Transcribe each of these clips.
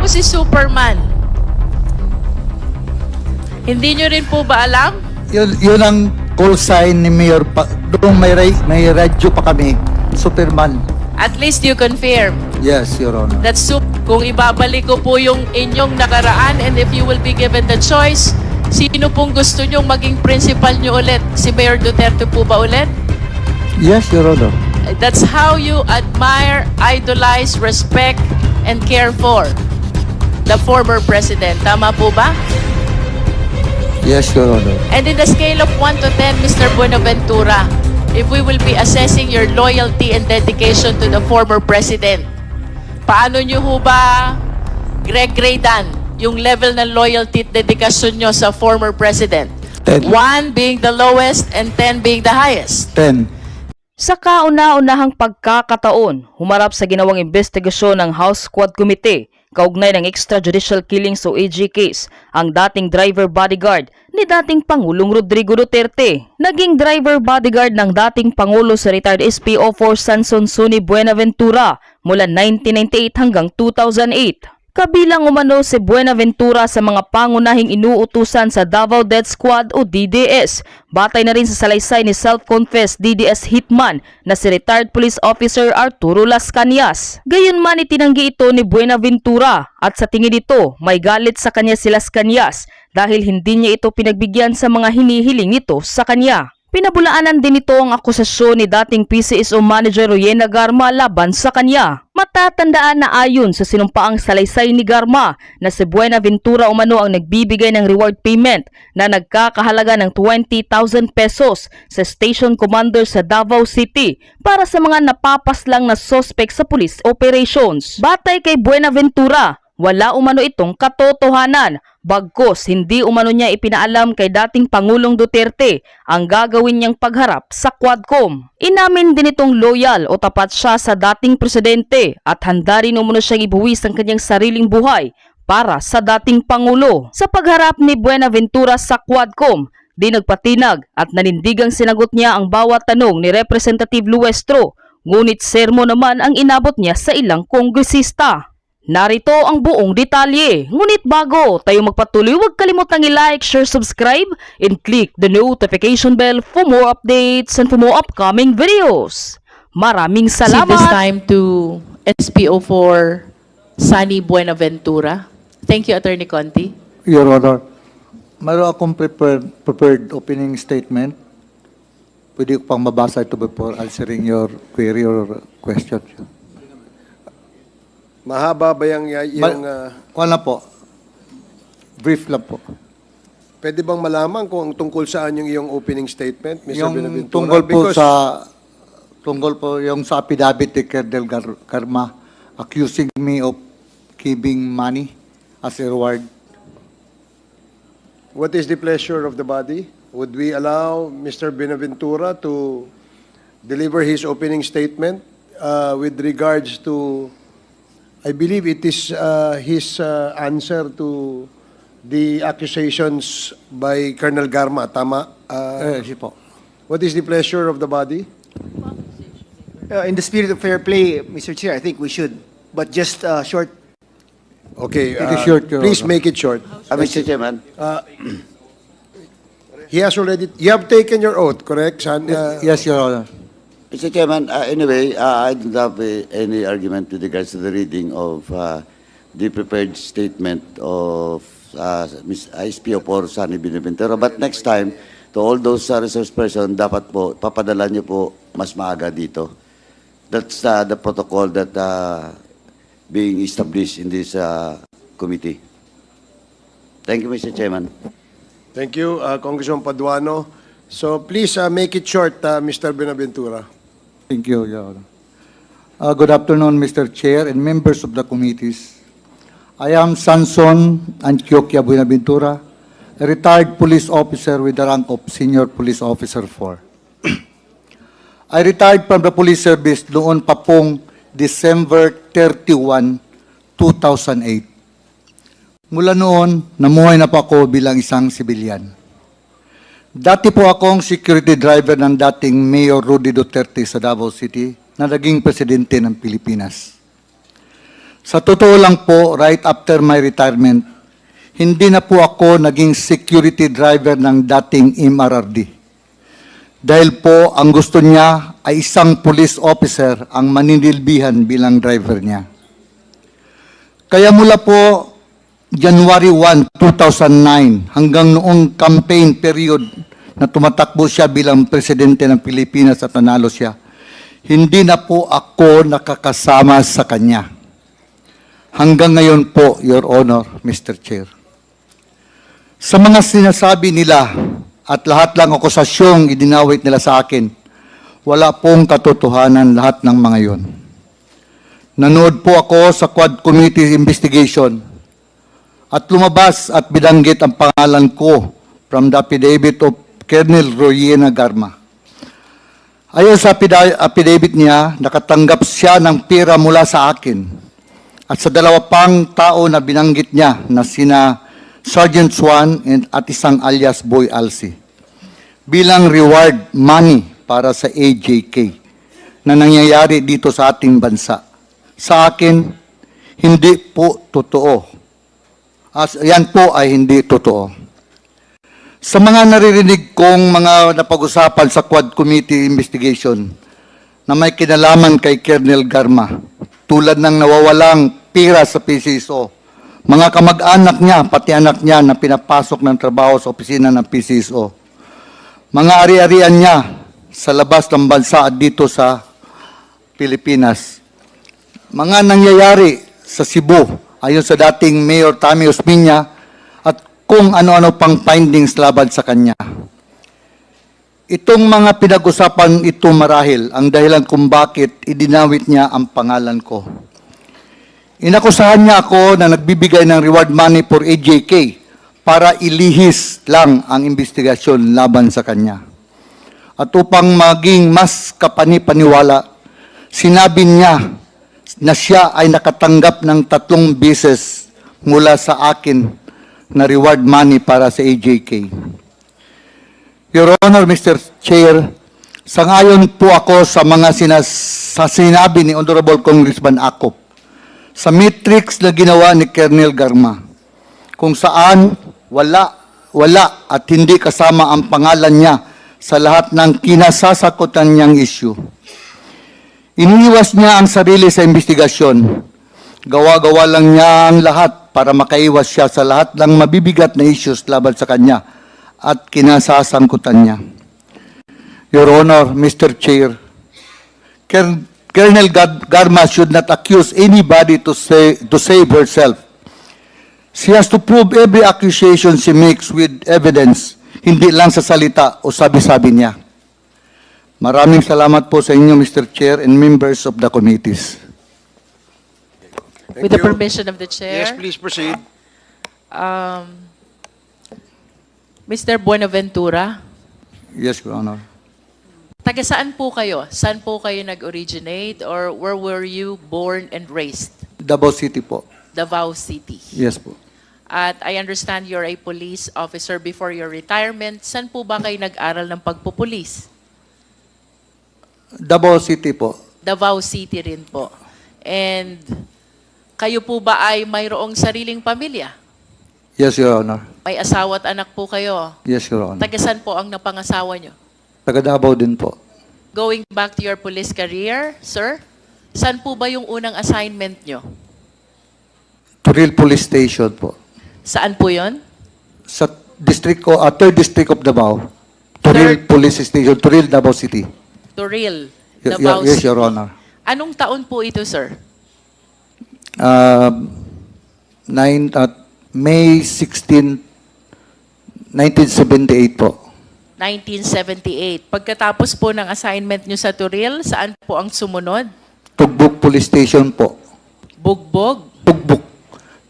po si Superman? Hindi nyo rin po ba alam? Yun ang call sign ni Mayor. Doon may radyo pa kami. Superman. At least you confirm. Yes, Your Honor. That's kung ibabalik ko po yung inyong nakaraan and if you will be given the choice, sino pong gusto nyong maging principal nyo ulit? Si Mayor Duterte po ba ulit? Yes, Your Honor. That's how you admire, idolize, respect, and care for the former president. Tama po ba? Yes, Your Honor. And in the scale of 1 to 10, Mr. Buenaventura, if we will be assessing your loyalty and dedication to the former president, paano nyo ho ba gradean yung level ng loyalty at dedikasyon nyo sa former president? 10. 1 being the lowest and 10 being the highest. 10. Sa kauna-unahang pagkakataon, humarap sa ginawang investigasyon ng House Squad Committee kaugnay ng extrajudicial killings o AG case ang dating driver bodyguard ni dating Pangulong Rodrigo Duterte. Naging driver bodyguard ng dating Pangulo sa retired SPO4 Sanson Suni Buenaventura mula 1998 hanggang 2008. Kabilang umano si Buenaventura sa mga pangunahing inuutusan sa Davao Death Squad o DDS. Batay na rin sa salaysay ni self-confessed DDS hitman na si retired police officer Arturo Las Cañas. Gayunman itinanggi ito ni Buenaventura at sa tingin nito may galit sa kanya si Las Cañas dahil hindi niya ito pinagbigyan sa mga hinihiling nito sa kanya. Pinabulaanan din ito ang akusasyon ni dating PCSO Manager Royena Garma laban sa kanya. Matatandaan na ayon sa sinumpaang salaysay ni Garma na si Buenaventura umano ang nagbibigay ng reward payment na nagkakahalaga ng 20,000 pesos sa station commander sa Davao City para sa mga napapaslang na suspect sa police operations. Batay kay Buenaventura, wala umano itong katotohanan. Bagkus, hindi umano niya ipinaalam kay dating Pangulong Duterte ang gagawin niyang pagharap sa Quadcom. Inamin din itong loyal o tapat siya sa dating presidente at handa rin umano siyang ibuwis ang kanyang sariling buhay para sa dating Pangulo. Sa pagharap ni Buenaventura sa Quadcom, di nagpatinag at nanindigang sinagot niya ang bawat tanong ni Representative Luestro, ngunit sermo naman ang inabot niya sa ilang kongresista. Narito ang buong detalye. Ngunit bago tayo magpatuloy, huwag kalimutang i-like, share, subscribe, and click the notification bell for more updates and for more upcoming videos. Maraming salamat! This time to SPO4 Sunny Buenaventura. Thank you, Attorney Conti. Your Honor, mayroon akong prepared opening statement. Pwede ko pang mabasa ito before answering your query or question. Mahaba ba yung Wala po. Brief lang po. pwede bang malaman kung tungkol saan yung iyong opening statement, Mr. Yung Buenaventura? tungkol po yung sa affidavit ni Colonel Garma accusing me of giving money as a reward. What is the pleasure of the body? Would we allow Mr. Buenaventura to deliver his opening statement with regards to, I believe it is his answer to the accusations by Colonel Garma, tama? Yes po. What is the pleasure of the body? In the spirit of fair play, Mr. Chair, I think we should, but just short. Okay, It is short, Your please Honor. make it short. Mr. Chairman, He has already, you have taken your oath, correct, San? Yes, Your Honor. Mr. Chairman, anyway, I don't have any argument with regards to the reading of the prepared statement of Ms. SPO4 Sunny Buenaventura. But next time, to all those resource person, dapat po, papadala niyo po mas maaga dito. That's the protocol that being established in this committee. Thank you, Mr. Chairman. Thank you, Congressman Paduano. So please make it short, Mr. Buenaventura. Thank you, Your Honor. Good afternoon, Mr. Chair and members of the committees. I am Sanson Antioquia Buenaventura, a retired police officer with the rank of Senior Police Officer 4. I retired from the police service noon pa pong December 31, 2008. Mula noon, namuhay na po ako bilang isang sibilyan. Dati po akong security driver ng dating Mayor Rudy Duterte sa Davao City na naging presidente ng Pilipinas. Sa totoo lang po, right after my retirement, hindi na po ako naging security driver ng dating MRRD. Dahil po, ang gusto niya ay isang police officer ang maninilbihan bilang driver niya. Kaya mula po January 1, 2009 hanggang noong campaign period na tumatakbo siya bilang presidente ng Pilipinas at nanalo siya, hindi na po ako nakakasama sa kanya. Hanggang ngayon po, Your Honor, Mr. Chair. Sa mga sinasabi nila at lahat lang akusasyong idinawit nila sa akin, wala pong katotohanan lahat ng mga yon. Nanood po ako sa Quad Committee investigation at lumabas at binanggit ang pangalan ko from the affidavit of Colonel Royena Garma. Ayon sa affidavit niya, nakatanggap siya ng pera mula sa akin at sa dalawa pang tao na binanggit niya na sina Sergeant Swan at isang alias Boy Alsi bilang reward money para sa AJK na nangyayari dito sa ating bansa. Sa akin, hindi po totoo. Yan po ay hindi totoo. Sa mga naririnig kong mga napag-usapan sa Quad Committee investigation na may kinalaman kay Colonel Garma, tulad ng nawawalang pira sa PCSO, mga kamag-anak niya, pati anak niya na pinapasok ng trabaho sa opisina ng PCSO, mga ari-arian niya sa labas ng bansa at dito sa Pilipinas, mga nangyayari sa Cebu ayon sa dating Mayor Tammy Osmeña at kung ano-ano pang findings laban sa kanya. Itong mga pinag-usapan ito marahil ang dahilan kung bakit idinawit niya ang pangalan ko. Inakusahan niya ako na nagbibigay ng reward money for AJK para ilihis lang ang investigasyon laban sa kanya. At upang maging mas kapani-paniwala, sinabi niya na siya ay nakatanggap ng 3 beses mula sa akin na reward money para sa AJK. Your Honor, Mr. Chair, sangayon po ako sa mga sinabi ni Honorable Congressman Acop sa matrix na ginawa ni Colonel Garma, kung saan wala at hindi kasama ang pangalan niya sa lahat ng kinasasakutan niyang issue. Iniwas niya ang sarili sa investigasyon. Gawa-gawa lang niya ang lahat para makaiwas siya sa lahat ng mabibigat na issues laban sa kanya at kinasasangkutan niya. Your Honor, Mr. Chair, Colonel Garma should not accuse anybody to save herself. She has to prove every accusation she makes with evidence, hindi lang sa salita o sabi-sabi niya. Maraming salamat po sa inyo, Mr. Chair and members of the committees. Thank With the you. permission of the chair. Yes, please proceed. Mr. Buenaventura, Yes, Your Honor. taga saan po kayo? Saan po kayo nag-originate or where were you born and raised? Davao City po. Davao City. Yes po. At I understand you're a police officer before your retirement. Saan po ba kayo nag-aral ng pagpupulis? Davao City po. Davao City rin po. And kayo po ba ay mayroong sariling pamilya? Yes, Your Honor. May asawa at anak po kayo? Yes, Your Honor. Taga saan po ang napangasawa nyo? Taga Davao din po. Going back to your police career, sir, saan po ba yung unang assignment nyo? Turil Police Station po. Saan po yon? Sa district ko, 3rd District of Davao. Turil Third- Police Station, Turil, Davao City. Toril, Y- Davao yes, City. Your Honor. Anong taon po ito, sir? May 16, 1978 po. 1978. Pagkatapos po ng assignment nyo sa Toril, saan po ang sumunod? Tugbok Police Station po. Bugbog,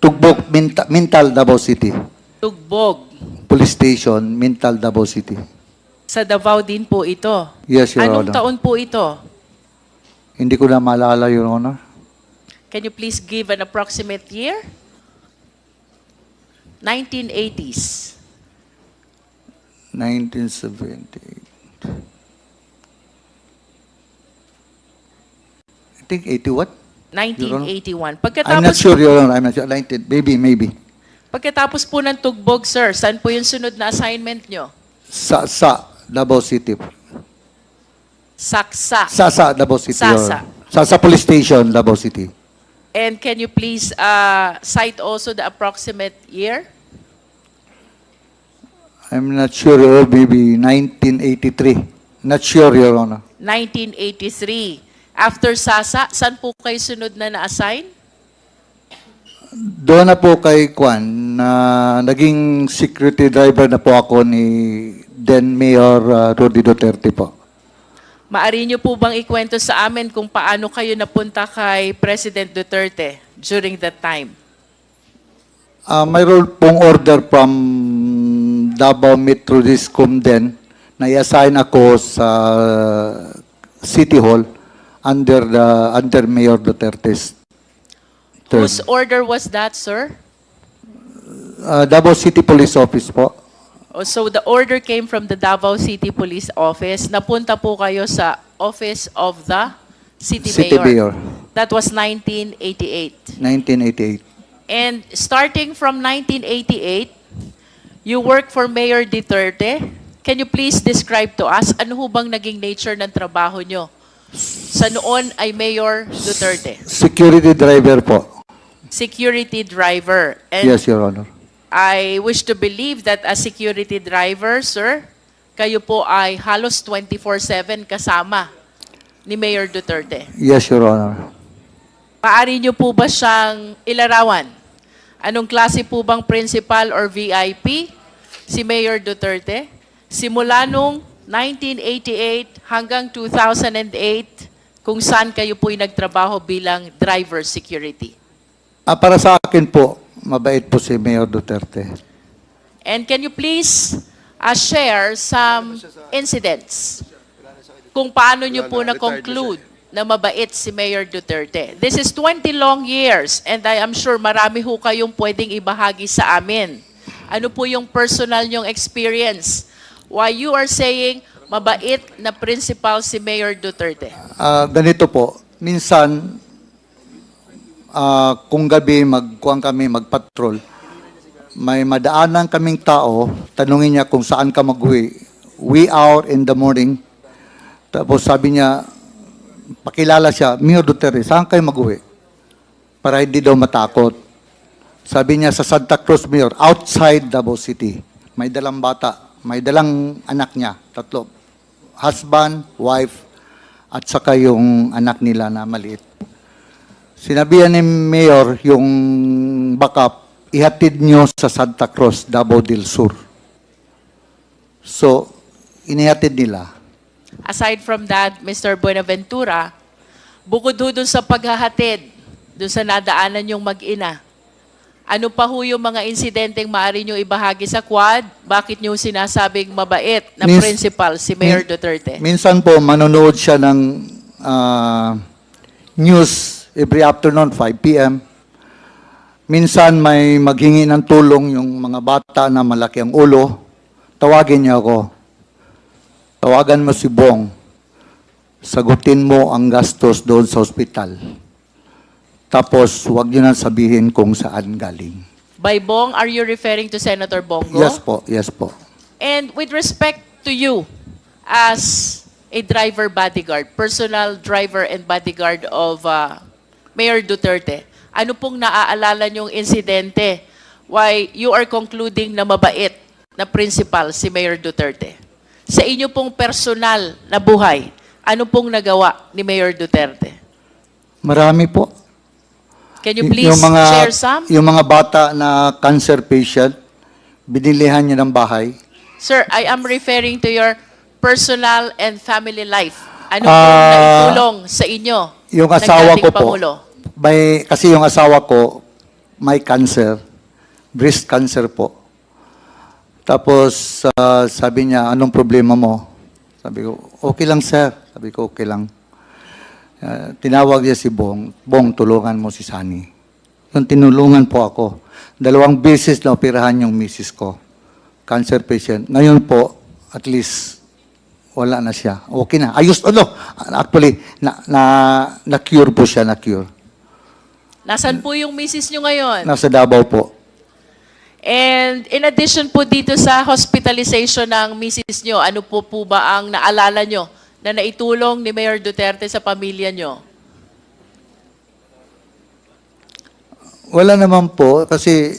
Tugbok, Mintal, Davao City. Tugbog. Police Station, Mintal, Davao City. Sa Davao din po ito. Yes, Your Anong Honor. taon po ito? Hindi ko na maalala, Your Honor. Can you please give an approximate year? 1980s. 1978. I think 80 what? 1981. I'm not Pagkatapos, sure, Your Honor. I'm not sure. 19, maybe. pagkatapos po ng tugbog, sir, saan po yung sunod na assignment nyo? Sa Davao City. Saksa. Sa Davao City, Your Sasa. Honor. Sa police station, Davao City. And can you please cite also the approximate year? I'm not sure, Your Honor. Maybe 1983. Not sure, Your Honor. 1983. After Sasa, saan po kayo sunod na na-assign? Doon na po kay Kwan, na naging security driver na po ako ni then Mayor Rudy Duterte po. Maari niyo po bang ikwento sa amin kung paano kayo napunta kay President Duterte during that time? Mayroon pong order from Davao Metro Discom din na i-assign ako sa City Hall under Mayor Duterte's term. Whose order was that, sir? Davao City Police Office po. Oh, so the order came from the Davao City Police Office. Napunta po kayo sa Office of the City Mayor. That was 1988. 1988. And starting from 1988, you worked for Mayor Duterte. Can you please describe to us ano ho bang naging nature ng trabaho nyo sa noon ay Mayor Duterte? Security driver po. Security driver. And Yes, Your Honor. I wish to believe that as security driver, sir, kayo po ay halos 24/7 kasama ni Mayor Duterte. Yes, Your Honor. Paari niyo po ba siyang ilarawan? Anong klase po bang principal or VIP si Mayor Duterte? Simula nung 1988 hanggang 2008, kung saan kayo po'y nagtrabaho bilang driver security. Para sa akin po, mabait po si Mayor Duterte. And can you please share some incidents kung paano niyo po na-conclude na mabait si Mayor Duterte? This is 20 long years and I am sure marami ho kayong pwedeng ibahagi sa amin. Ano po yung personal nyong experience? Why you are saying mabait na principal si Mayor Duterte? Ganito po, minsan, kung gabi magpatrol, may madaanan kaming tao, tanungin niya kung saan ka mag-uwi. We out in the morning. Tapos sabi niya, pakilala siya, Mayor Duterte, saan kayo mag-uwi? Para hindi daw matakot. Sabi niya sa Santa Cruz, Mayor, outside Davao City. May dalang bata, may dalang anak niya, 3. Husband, wife, at saka yung anak nila na maliit. Sinabihan ni Mayor yung backup, ihatid nyo sa Santa Cruz, Davao del Sur. So, inihatid nila. Aside from that, Mr. Buenaventura, bukod ho dun sa paghahatid, dun sa nadaanan yung mag-ina, ano pa ho yung mga insidenteng maaari nyo ibahagi sa Quad? Bakit nyo sinasabing mabait na principal si Mayor Duterte? Minsan po, manonood siya ng news every afternoon, 5 p.m. Minsan may maghingi ng tulong yung mga bata na malaki ang ulo. Tawagin niya ako. Tawagan mo si Bong. Sagutin mo ang gastos doon sa ospital. Tapos, huwag niyo na sabihin kung saan galing. By Bong, are you referring to Senator Bongo? Yes po, yes po. And with respect to you as a driver bodyguard, personal driver and bodyguard of Mayor Duterte, ano pong naaalala niyong insidente why you are concluding na mabait na principal si Mayor Duterte? Sa inyo pong personal na buhay, ano pong nagawa ni Mayor Duterte? Marami po. Can you please share some? Yung mga bata na cancer patient, binilihan niya ng bahay. Sir, I am referring to your personal and family life. Ano pong naitulong sa inyo Yung ng asawa dating ko po, Pangulo? kasi yung asawa ko, may cancer, breast cancer po. Tapos sabi niya, anong problema mo? Sabi ko, okay lang sir. Sabi ko, okay lang. Tinawag niya si Bong, Bong, tulungan mo si Sunny. Yung tinulungan po ako. 2 beses na operahan yung misis ko. Cancer patient. Ngayon po, at least, wala na siya. Okay na. Ayos, actually, na-cure po siya, na-cure. Nasaan po yung misis nyo ngayon? Nasa Davao po. And in addition po dito sa hospitalization ng misis nyo, ano po ba ang naalala nyo na naitulong ni Mayor Duterte sa pamilya nyo? Wala naman po kasi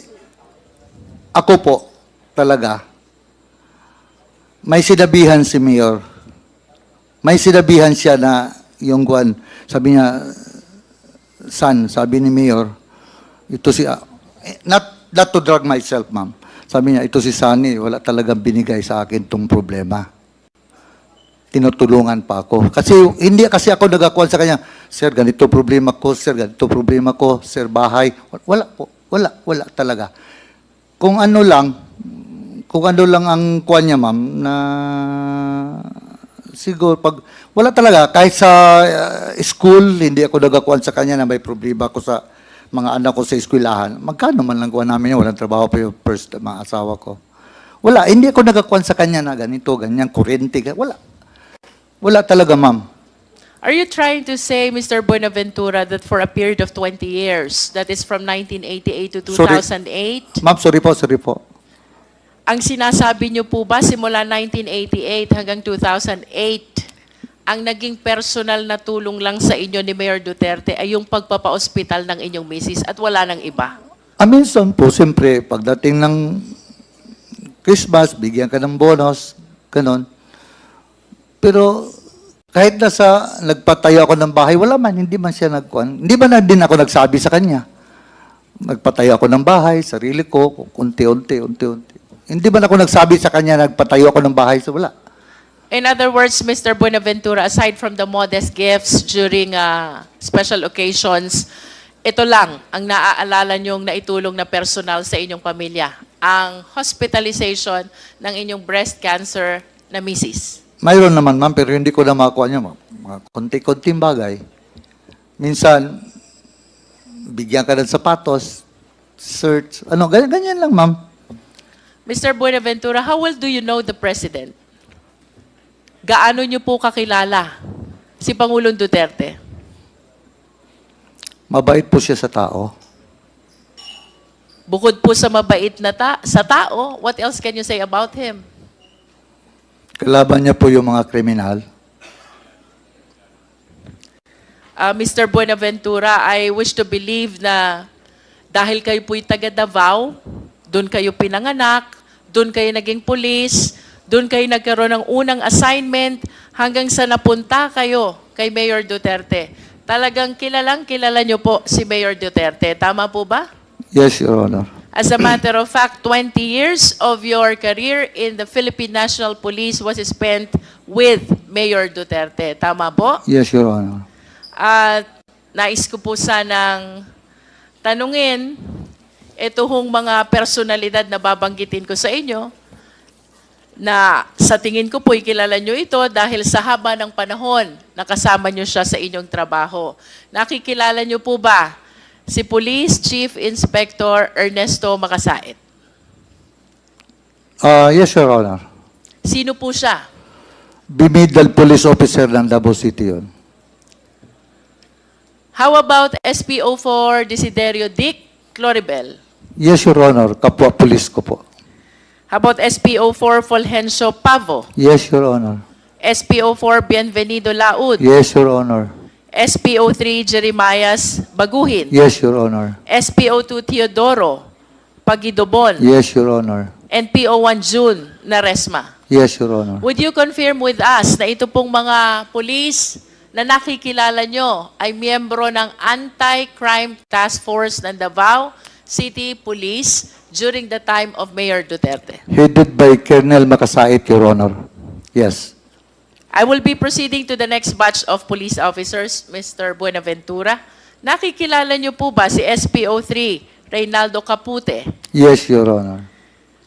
ako po talaga may sinabihan si Mayor. May sinabihan siya na yung guwan, sabi niya, son, sabi ni Mayor, ito si, not to drag myself, ma'am. Sabi niya, ito si Sunny, wala talagang binigay sa akin tong problema. Tinutulungan pa ako. Kasi hindi kasi ako nagakuan sa kanya, sir, ganito problema ko, sir, ganito problema ko, sir, bahay. Wala po, wala talaga. Kung ano lang ang kuan niya, ma'am, na siguro pag wala talaga kahit sa school hindi ako nagakuan sa kanya na may problema ko sa mga anak ko sa eskwelahan. Magkano man lang kuan namin yun, walang trabaho pa yung first mga asawa ko. Wala, hindi ako nagakuan sa kanya na ganito, ganyan, kurente, wala. Wala talaga, ma'am. Are you trying to say, Mr. Buenaventura, that for a period of 20 years, that is from 1988 to 2008, Ma'am, sorry po. ang sinasabi niyo po ba simula 1988 hanggang 2008, ang naging personal na tulong lang sa inyo ni Mayor Duterte ay yung pagpapa-ospital ng inyong misis at wala nang iba? Minsan po, siyempre, pagdating ng Christmas, bigyan ka ng bonus, ganon. Pero kahit nagpatayo ako ng bahay, wala man, hindi man siya nagkuhan. Hindi ba na din ako nagsabi sa kanya? Nagpatayo ako ng bahay, sarili ko, unti-unti. Hindi ba na ako nagsabi sa kanya, nagpatayo ako ng bahay, so wala. In other words, Mr. Buenaventura, aside from the modest gifts during special occasions, ito lang ang naaalala niyong naitulong na personal sa inyong pamilya, ang hospitalization ng inyong breast cancer na misis. Mayroon naman, ma'am, pero hindi ko na makuha niya, ma'am. Mga konti-konting bagay. Minsan, bigyan ka ng sapatos, shirts, ganyan lang, ma'am. Mr. Buenaventura, how well do you know the President? Gaano niyo po kakilala si Pangulong Duterte? Mabait po siya sa tao. Bukod po sa mabait na sa tao, what else can you say about him? Kalaban niya po yung mga kriminal. Mr. Buenaventura, I wish to believe na dahil kayo po'y taga Davao, doon kayo pinanganak, doon kayo naging pulis, doon kayo nagkaroon ng unang assignment hanggang sa napunta kayo kay Mayor Duterte. Talagang kilala niyo po si Mayor Duterte. Tama po ba? Yes, Your Honor. As a matter of fact, 20 years of your career in the Philippine National Police was spent with Mayor Duterte. Tama po? Yes, Your Honor. At nais ko po sanang tanungin, ito hong mga personalidad na babanggitin ko sa inyo, na sa tingin ko po'y kilala nyo ito dahil sa haba ng panahon nakasama nyo siya sa inyong trabaho. Nakikilala nyo po ba si Police Chief Inspector Ernesto Makasait? Yes, Your Honor. Sino po siya? Bimidal police officer ng Davao City yun. How about SPO4 Desiderio Dick Cloribel? Yes, Your Honor. Kapwa police ko po. How about SPO4 Fulgencio Pavo? Yes, Your Honor. SPO4 Bienvenido Laud? Yes, Your Honor. SPO3 Jeremias Baguhin? Yes, Your Honor. SPO2 Teodoro Pagidobon? Yes, Your Honor. And PO1 June Naresma? Yes, Your Honor. Would you confirm with us na ito pong mga police na nakikilala nyo ay miyembro ng Anti-Crime Task Force ng Davao City Police during the time of Mayor Duterte? Headed by Colonel Makasait, Your Honor. Yes. I will be proceeding to the next batch of police officers, Mr. Buenaventura. Nakikilala niyo po ba si SPO3 Reynaldo Capute? Yes, Your Honor.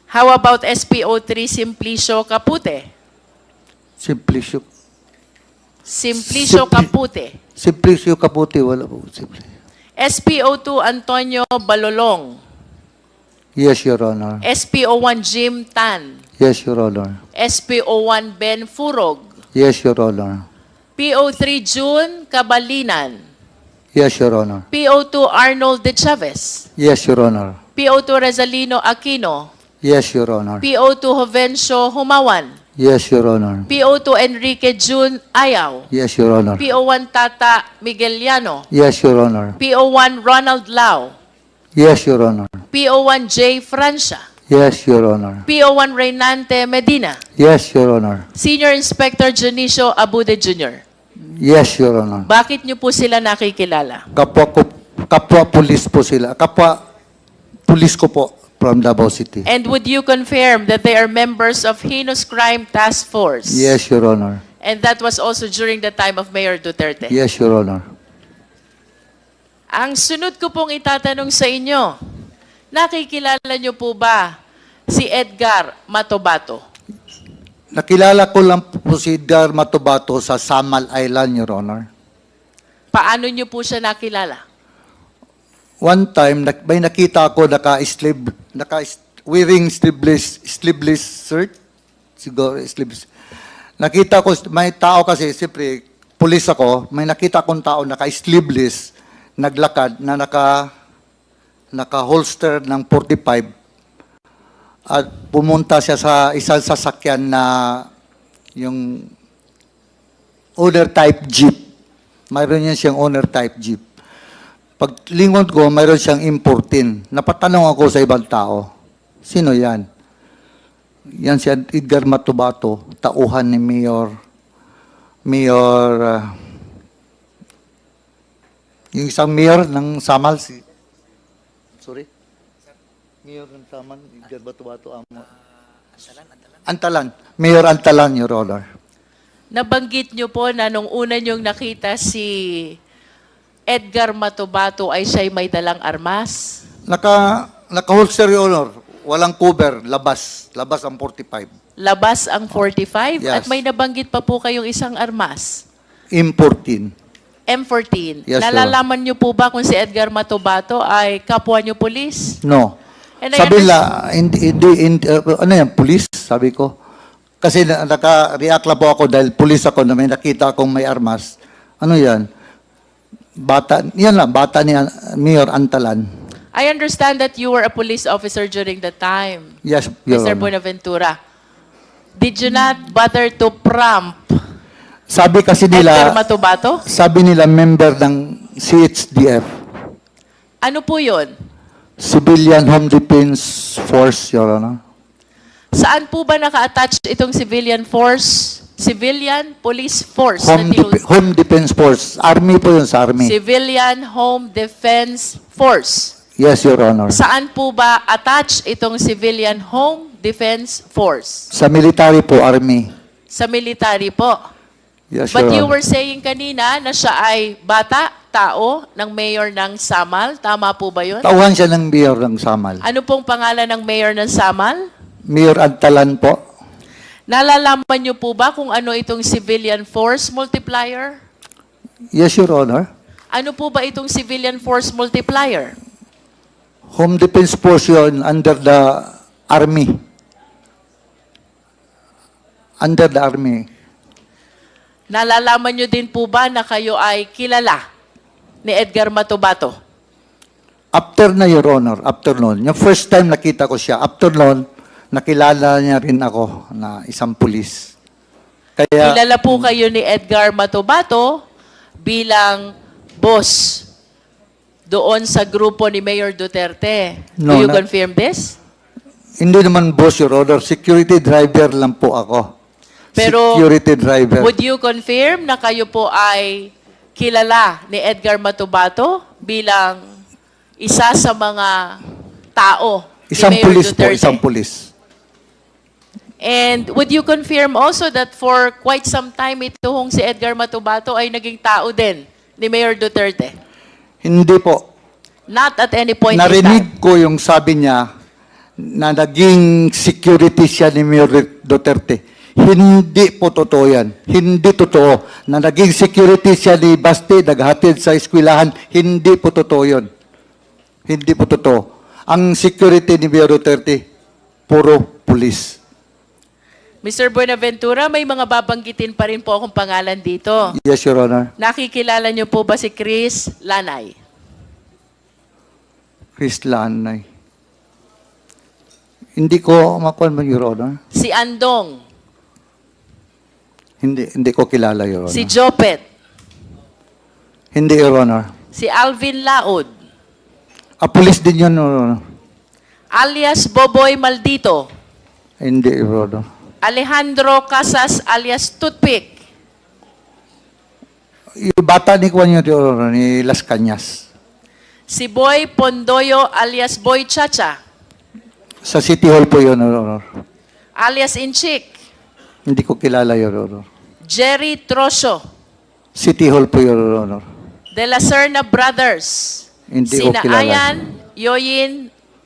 How about SPO3 Simplicio Capute? Simplicio. Simplicio Capute. Simplicio Caputi, wala po. SPO2 Antonio Balolong. Yes, Your Honor. SPO1 Jim Tan. Yes, Your Honor. SPO1 Ben Furog. Yes, Your Honor. PO3 June Kabalinan. Yes, Your Honor. PO2 Arnold de Chavez, Yes, Your Honor. PO2 Rezalino Aquino, Yes, Your Honor. PO2 Jovencio Humawan, Yes, Your Honor. PO2 Enrique June Ayaw, Yes, Your Honor. PO1 Tata Migueliano, Yes, Your Honor. PO1 Ronald Lau, Yes, Your Honor. PO1 J. Francia, Yes, Your Honor. PO1 Reynante Medina, Yes, Your Honor. Senior Inspector Junicio Abude Jr. Yes, Your Honor. Bakit niyo po sila nakikilala? Kapwa pulis po sila. Kapwa pulis ko po from Davao City. And would you confirm that they are members of Heinous Crime Task Force? Yes, Your Honor. And that was also during the time of Mayor Duterte? Yes, Your Honor. Ang sunod ko pong itatanong sa inyo, nakikilala niyo po ba si Edgar Matobato? Nakilala ko lang po si Edgar Matobato sa Samal Island, Your Honor. Paano niyo po siya nakilala? One time, may nakita ako wearing sleeveless shirt. Siguro, sleeveless. Nakita ko, may tao kasi, siyempre, pulis ako, may nakita akong tao naka-sleeveless, naglakad, na naka-holster ng 45, at pumunta siya sa isang sasakyan na yung owner type jeep. Mayroon yan siyang owner type jeep. Paglingon ko, mayroon siyang importin. Napatanong ako sa ibang tao, sino yan? Yan si Edgar Matobato, tauhan ni yung isang mayor ng Samal, Mayor ng Samal, Edgar Matobato, Antalan. Mayor Antalan, Your Honor. Nabanggit niyo po na nung una niyong nakita si Edgar Matobato ay siya'y may dalang armas. Naka-holster, Your Honor. Walang cover, labas ang 45. Labas ang 45 Yes. at may nabanggit pa po kayong isang armas. M14. M14. Yes, Nalalaman niyo po ba kung si Edgar Matobato ay kapwa niyo pulis? No. And I Sabi nila, ano yan, police? Sabi ko. Kasi naka-react lang po ako dahil police ako na may nakita akong may armas. Ano yan? Bata ni Mayor Antalan. I understand that you were a police officer during the time, Yes, Your Mr. Honor. Buenaventura. Did you not bother to prompt Sabi kasi Edgar nila, Matobato? sabi nila member ng CHDF, Ano po yun? Civilian Home Defense Force, Your Honor. Saan po ba naka-attach itong civilian force? Civilian Police Force. na Home Defense Force. Army po yun sa Army. Civilian Home Defense Force. Yes, Your Honor. Saan po ba attach itong Civilian Home Defense Force? Sa military po, Army. Sa military po. Yes, But you Your Honor. were saying kanina na siya ay bata, tao, ng mayor ng Samal. Tama po ba yun? Tauhan siya ng mayor ng Samal. Ano pong pangalan ng mayor ng Samal? Mayor Antalan po. Nalalaman niyo po ba kung ano itong Civilian Force Multiplier? Yes, Your Honor. Ano po ba itong Civilian Force Multiplier? Home Defense Force yun under the Army. Under the Army. Nalalaman niyo din po ba na kayo ay kilala ni Edgar Matobato? After na, Your Honor, after noon. Yung first time nakita ko siya, after noon, nakilala niya rin ako na isang pulis. Kaya, Kilala po kayo ni Edgar Matobato bilang boss doon sa grupo ni Mayor Duterte. No, Do you na- confirm this? hindi naman boss, Your Honor. Security driver lang po ako. Pero Security driver. would you confirm na kayo po ay kilala ni Edgar Matobato bilang isa sa mga tao Isang ni Mayor pulis po, Duterte? isang pulis. And would you confirm also that for quite some time ito hong si Edgar Matobato ay naging tao din ni Mayor Duterte? Hindi po. Not at any point in time. Narinig ko yung sabi niya na naging security siya ni Mayor Duterte. Hindi po totoo yan. Hindi totoo. Na naging security siya ni Basti, naghatid sa eskwelahan. Hindi po totoo yun. Hindi po totoo. Ang security ni Mayor Duterte, puro pulis. Mr. Buenaventura, may mga babanggitin pa rin po akong pangalan dito. Yes, Your Honor. Nakikilala niyo po ba si Chris Lanay? Chris Lanay. Hindi ko makuha mo, Your Honor. Si Andong? Hindi ko kilala, Your Honor. Si Jopet? Hindi, Your Honor. Si Alvin Laod? Police din yun, Your Honor. Alias Boboy Maldito? Hindi, Your Honor. Alejandro Casas alias Toothpick? Yung bata ni Juan yun, Your Honor, ni Las Cañas. Si Boy Pondoyo alias Boy Chacha? Sa City Hall po yun, Your Honor. Alias Inchik? Hindi ko kilala, Your Honor. Jerry Trosio? City Hall po, Your Honor. De La Serna Brothers? Hindi ko Sina kilala. Ayan, Yoyin,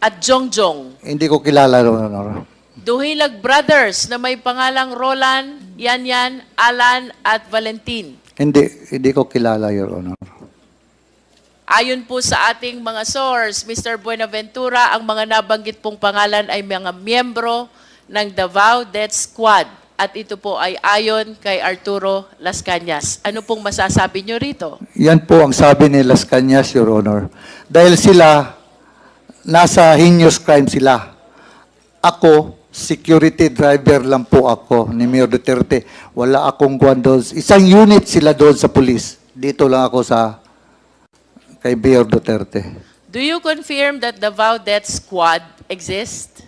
at Jongjong? Hindi ko kilala, Your Honor. Duhilag Brothers na may pangalang Roland, Yanyan, Alan, at Valentin? Hindi ko kilala, Your Honor. Ayon po sa ating mga source, Mr. Buenaventura, ang mga nabanggit pong pangalan ay mga miyembro ng Davao Death Squad. At ito po ay ayon kay Arturo Las Cañas. Ano pong masasabi nyo rito? Yan po ang sabi ni Las Cañas, Your Honor. Dahil sila, nasa heinous crime sila. Ako, security driver lang po ako ni Mayor Duterte. Wala akong kuwan doon. Isang unit sila doon sa police. Dito lang ako sa kay Mayor Duterte. Do you confirm that Davao Death Squad exists?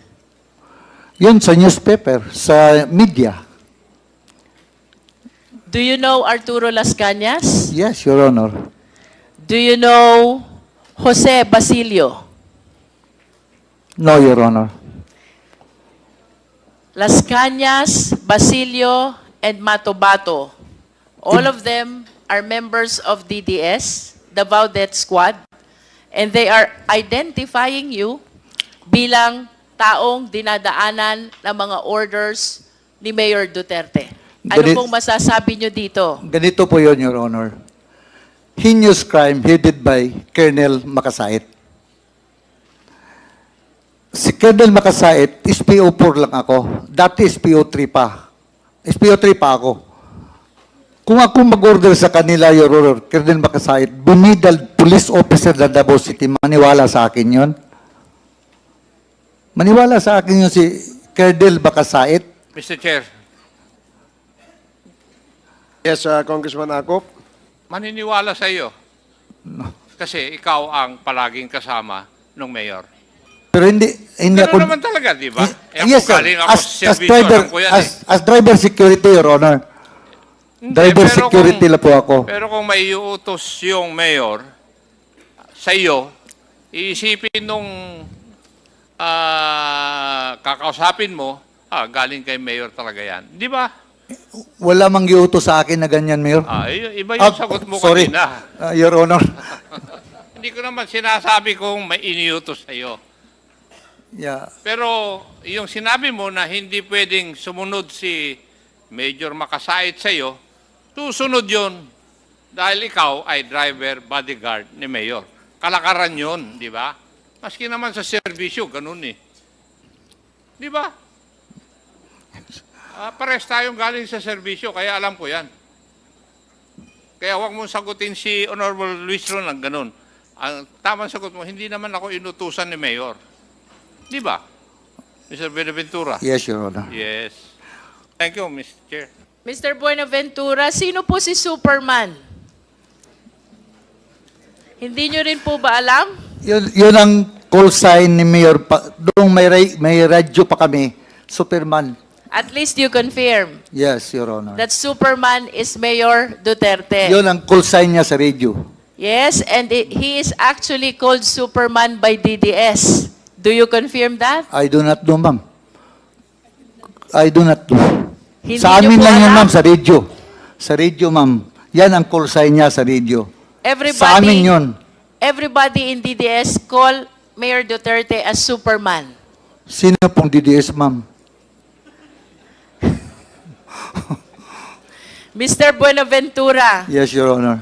Yun sa newspaper, sa media. Do you know Arturo Las Cañas? Yes, Your Honor. Do you know Jose Basilio? No, Your Honor. Las Cañas, Basilio, and Matobato. All of them are members of DDS, Davao Death Squad, and they are identifying you bilang taong dinadaanan ng mga orders ni Mayor Duterte. Ano pong masasabi nyo dito? Ganito po yun, Your Honor. Heinous crime headed by Colonel Makasait. Si Colonel Makasait, SPO4 lang ako. Dati SPO3 pa. SPO3 pa ako. Kung ako mag-order sa kanila, Your Honor, Colonel Makasait, bumidal police officer ng Davao City, maniwala sa akin yon. Maniwala sa akin yun si Colonel Makasait. Mr. Chair, Yes, Congressman Akop. maniniwala sa iyo. Kasi ikaw ang palaging kasama ng mayor. Pero hindi Pero ako... naman talaga, di ba? Yes, sir. Galing ako As sa servisyo, driver, alam ko yan as driver security, Your Honor. Hindi, Driver pero security lang po ako. Pero kung may iutos yung mayor sa iyo, iisipin nung kakausapin mo, galing kay mayor talaga yan. Di ba? Wala mang giuto sa akin na ganyan, Mayor. Iba yung sagot mo sorry. kanina. Your Honor. Hindi ko naman sinasabi kung may iniutos sa iyo. Yeah. Pero yung sinabi mo na hindi pwedeng sumunod si Major Makasait sa iyo, susunod yun dahil ikaw ay driver bodyguard ni Mayor. Kalakaran yun, di ba? Maski naman sa serbisyo, ganun eh. Di ba? Pares tayong galing sa serbisyo, kaya alam ko yan. Kaya huwag mong sagutin si Honorable Luis Ron ng ganun. Ang tamang sagot mo, hindi naman ako inutusan ni Mayor. Di ba? Mr. Buenaventura? Yes, Your Honor. Yes. Thank you, Mr. Chair. Mr. Buenaventura, sino po si Superman? Hindi nyo rin po ba alam? Yun ang call sign ni Mayor. Doon may radyo pa kami. Superman. At least you confirm Yes, Your Honor. that Superman is Mayor Duterte. Yun ang call sign niya sa radio. Yes, and he is actually called Superman by DDS. Do you confirm that? I do not know, ma'am. I do not know. Hindi Sa niyo amin po lang yun, alam? ma'am, sa radio. Sa radio, ma'am. Yan ang call sign niya sa radio. Sa amin yun. Everybody in DDS call Mayor Duterte as Superman. Sino pong DDS, ma'am? Mr. Buenaventura, Yes, Your Honor.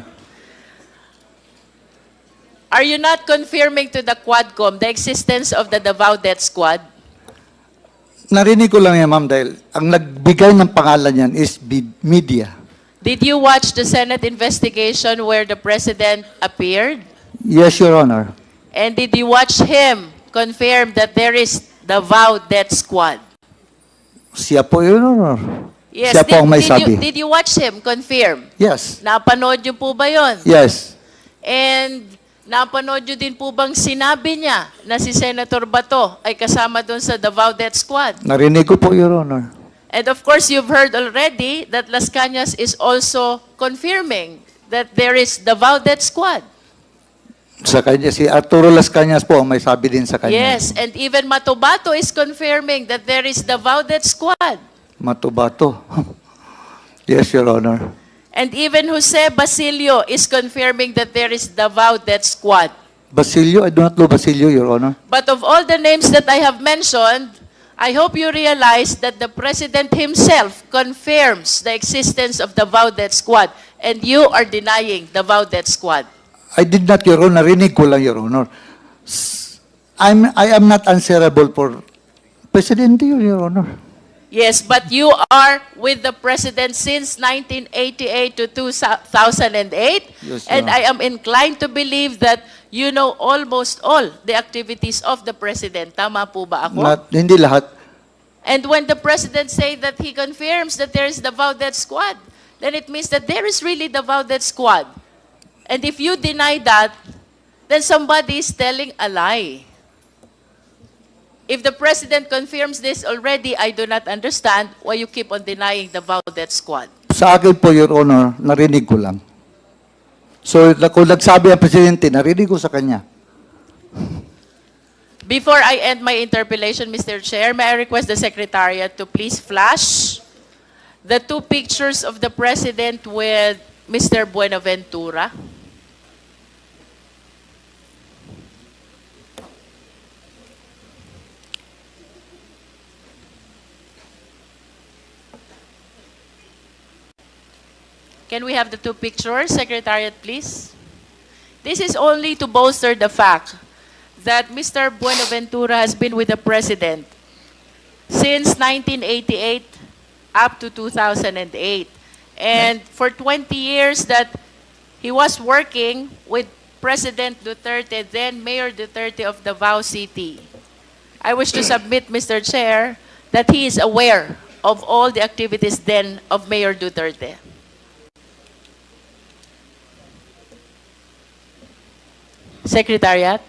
are you not confirming to the Quadcom the existence of the Davao Death Squad? Narinig ko lang yan, ma'am, dahil ang nagbigay ng pangalan yan is media. Did you watch the Senate investigation where the President appeared? Yes, Your Honor. And did you watch him confirm that there is the Davao Death Squad? Siya po, Your Honor. Yes, Siya po ang may sabi. did you watch him confirm? Yes. Napanood niyo po ba yon? Yes. And napanood niyo din po bang sinabi niya na si Senator Bato ay kasama doon sa Davao Death Squad? Narinig ko po, Your Honor. And of course, you've heard already that Las Cañas is also confirming that there is Davao Death Squad. Sa kanya, si Arturo Las Cañas po ang may sabi din sa kanya. Yes, and even Matobato is confirming that there is Davao Death Squad. Matubato. Yes, Your Honor. And even Jose Basilio is confirming that there is Davao Death Squad. Basilio, I do not know Basilio, Your Honor. But of all the names that I have mentioned, I hope you realize that the President himself confirms the existence of Davao Death Squad, and you are denying Davao Death Squad. I did not, Your Honor. Narinig ko lang, Your Honor. I am not answerable for Presidente, Your Honor. Yes, but you are with the President since 1988 to 2008, Yes, and Your I am inclined to believe that you know almost all the activities of the President. Tama po ba ako? Hindi lahat. And when the President say that he confirms that there is Davao Death Squad, then it means that there is really Davao Death Squad. And if you deny that, then somebody is telling a lie. If the President confirms this already, I do not understand why you keep on denying the Davao Death Squad. Sa akin po, Your Honor, narinig ko lang. So, kung nagsabi ang Presidente, narinig ko sa kanya. Before I end my interpellation, Mr. Chair, may I request the Secretariat to please flash the two pictures of the President with Mr. Buenaventura. Can we have the two pictures, Secretariat, please? This is only to bolster the fact that Mr. Buenaventura has been with the President since 1988 up to 2008. And for 20 years that he was working with President Duterte, then Mayor Duterte of Davao City. I wish to submit, Mr. Chair, that he is aware of all the activities then of Mayor Duterte. Secretariat.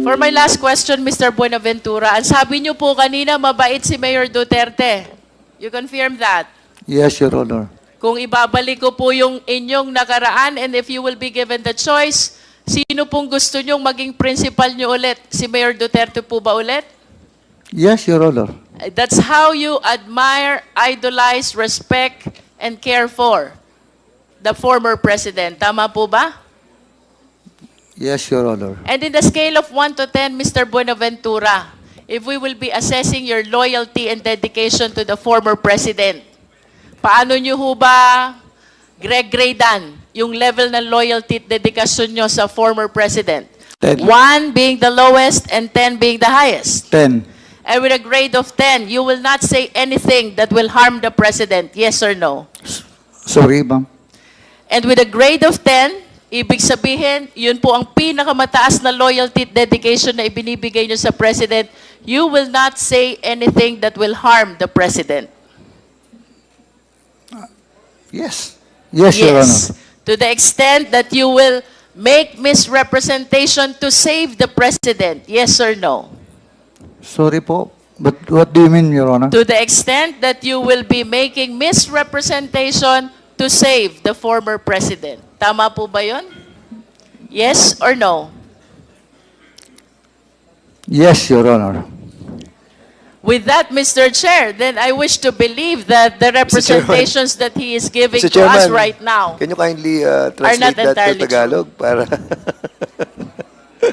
For my last question, Mr. Buenaventura, ang sabi niyo po kanina, mabait si Mayor Duterte. You confirm that? Yes, Your Honor. Kung ibabalik ko po yung inyong nakaraan and if you will be given the choice, sino pong gusto nyong maging principal nyo ulit? Si Mayor Duterte po ba ulit? Yes, Your Honor. That's how you admire, idolize, respect, and care for the former president. Tama po ba? Yes, Your Honor. And in the scale of 1 to 10, Mr. Buenaventura, if we will be assessing your loyalty and dedication to the former president, paano nyo ho ba gradean yung level ng loyalty at dedikasyon nyo sa former president? 10. 1 being the lowest and 10 being the highest. 10. And with a grade of 10, you will not say anything that will harm the president, yes or no? Sorry, ma'am. And with a grade of 10, ibig sabihin, yun po ang pinakamataas na loyalty at dedication na ibinibigay nyo sa president, you will not say anything that will harm the president. Yes. Yes, Your Honor. To the extent that you will make misrepresentation to save the president, yes or no? Sorry po. But what do you mean, Your Honor? To the extent that you will be making misrepresentation to save the former president. Tama po ba yun? Yes or no? Yes, Your Honor. With that, Mr. Chair, then I wish to believe that the representations that he is giving Mr. to us Chairman, right now, can you kindly not translate that entirely to Tagalog? Para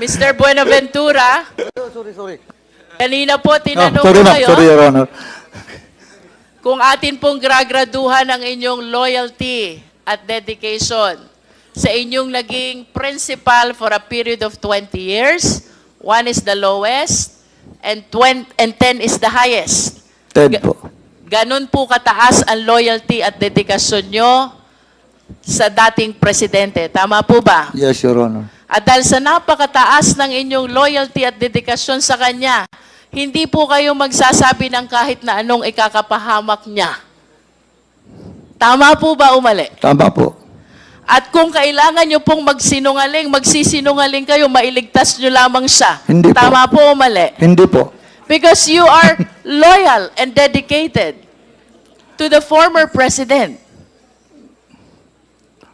Mr. Buenaventura, Sorry. kanina po tinanong sorry, ko ma'am. kayo Sorry, Your Honor. kung atin pong gragraduhan ang inyong loyalty at dedication sa inyong naging principal for a period of 20 years, 1 is the lowest, and 10 is the highest. Ted po. Ganon po kataas ang loyalty at dedikasyon nyo sa dating presidente. Tama po ba? Yes, Your Honor. At dahil sa napakataas ng inyong loyalty at dedikasyon sa kanya, hindi po kayo magsasabi ng kahit na anong ikakapahamak niya. Tama po ba o mali? Tama po. At kung kailangan nyo pong magsinungaling, magsisinungaling kayo, mailigtas nyo lamang siya. Hindi po. Tama po o mali? Hindi po. Because you are loyal and dedicated to the former president.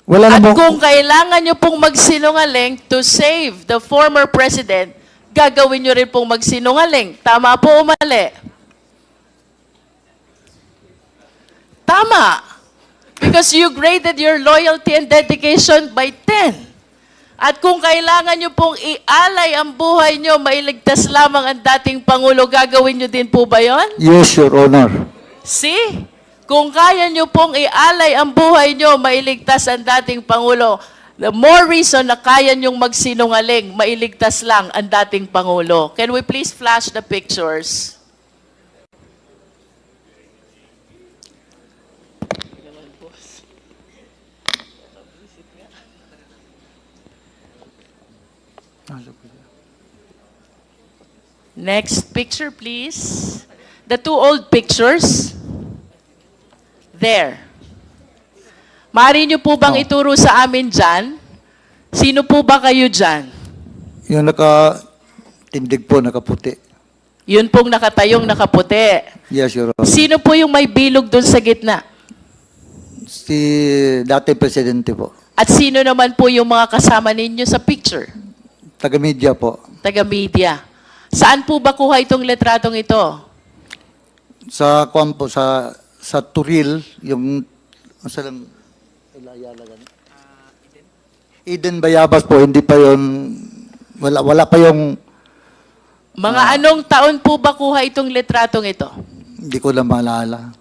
Wala At na po. kung kailangan nyo pong magsinungaling to save the former president, gagawin nyo rin pong magsinungaling. Tama po o mali? Tama. Because you graded your loyalty and dedication by 10. At kung kailangan nyo pong ialay ang buhay nyo, mailigtas lamang ang dating Pangulo, gagawin nyo din po ba yon? Yes, Your Honor. See? Kung kaya nyo pong ialay ang buhay nyo, mailigtas ang dating Pangulo, the more reason na kaya nyong magsinungaling, mailigtas lang ang dating Pangulo. Can we please flash the pictures? Next picture, please. The two old pictures. There. Maaari niyo po bang ituro sa amin dyan? Sino po ba kayo dyan? Yung nakatindig po, nakaputi. Yun pong nakatayong nakaputi. Yes, Your Honor. Sino po yung may bilog doon sa gitna? Si dati presidente po. At sino naman po yung mga kasama ninyo sa picture? Taga-media po. Taga-media. Saan po ba kuha itong letratong ito? Sa kuwan po, sa Turil, yung sa lang Eden Bayabas po, hindi pa yon, wala pa yung, Mga anong taon po ba kuha itong letratong ito? hindi ko lang maalala.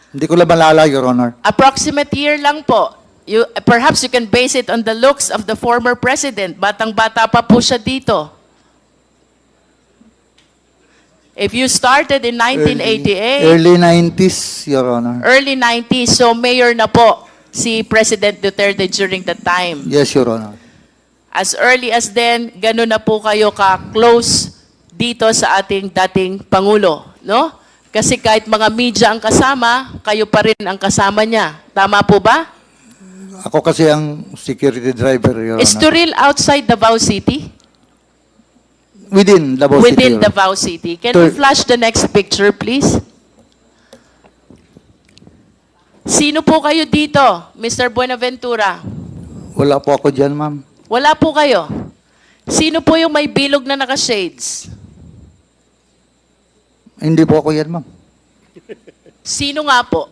Hindi ko lang maalala, Your Honor. Approximate year lang po. Perhaps you can base it on the looks of the former president. Batang-bata pa po siya dito. If you started in 1988, Early 90s, Your Honor. early 90s, so mayor na po si President Duterte during that time. Yes, Your Honor. As early as then, gano'n na po kayo ka-close dito sa ating dating Pangulo, no? Kasi kahit mga media ang kasama, kayo pa rin ang kasama niya. Tama po ba? Ako kasi ang security driver, Your Is Honor. Turil outside Davao City? Within Davao City, Within Your Honor. Davao City. Can we flash the next picture, please? Sino po kayo dito, Mr. Buenaventura? Wala po ako dyan, ma'am. Wala po kayo. Sino po yung may bilog na naka-shades? Hindi po ako yan, ma'am. Sino nga po?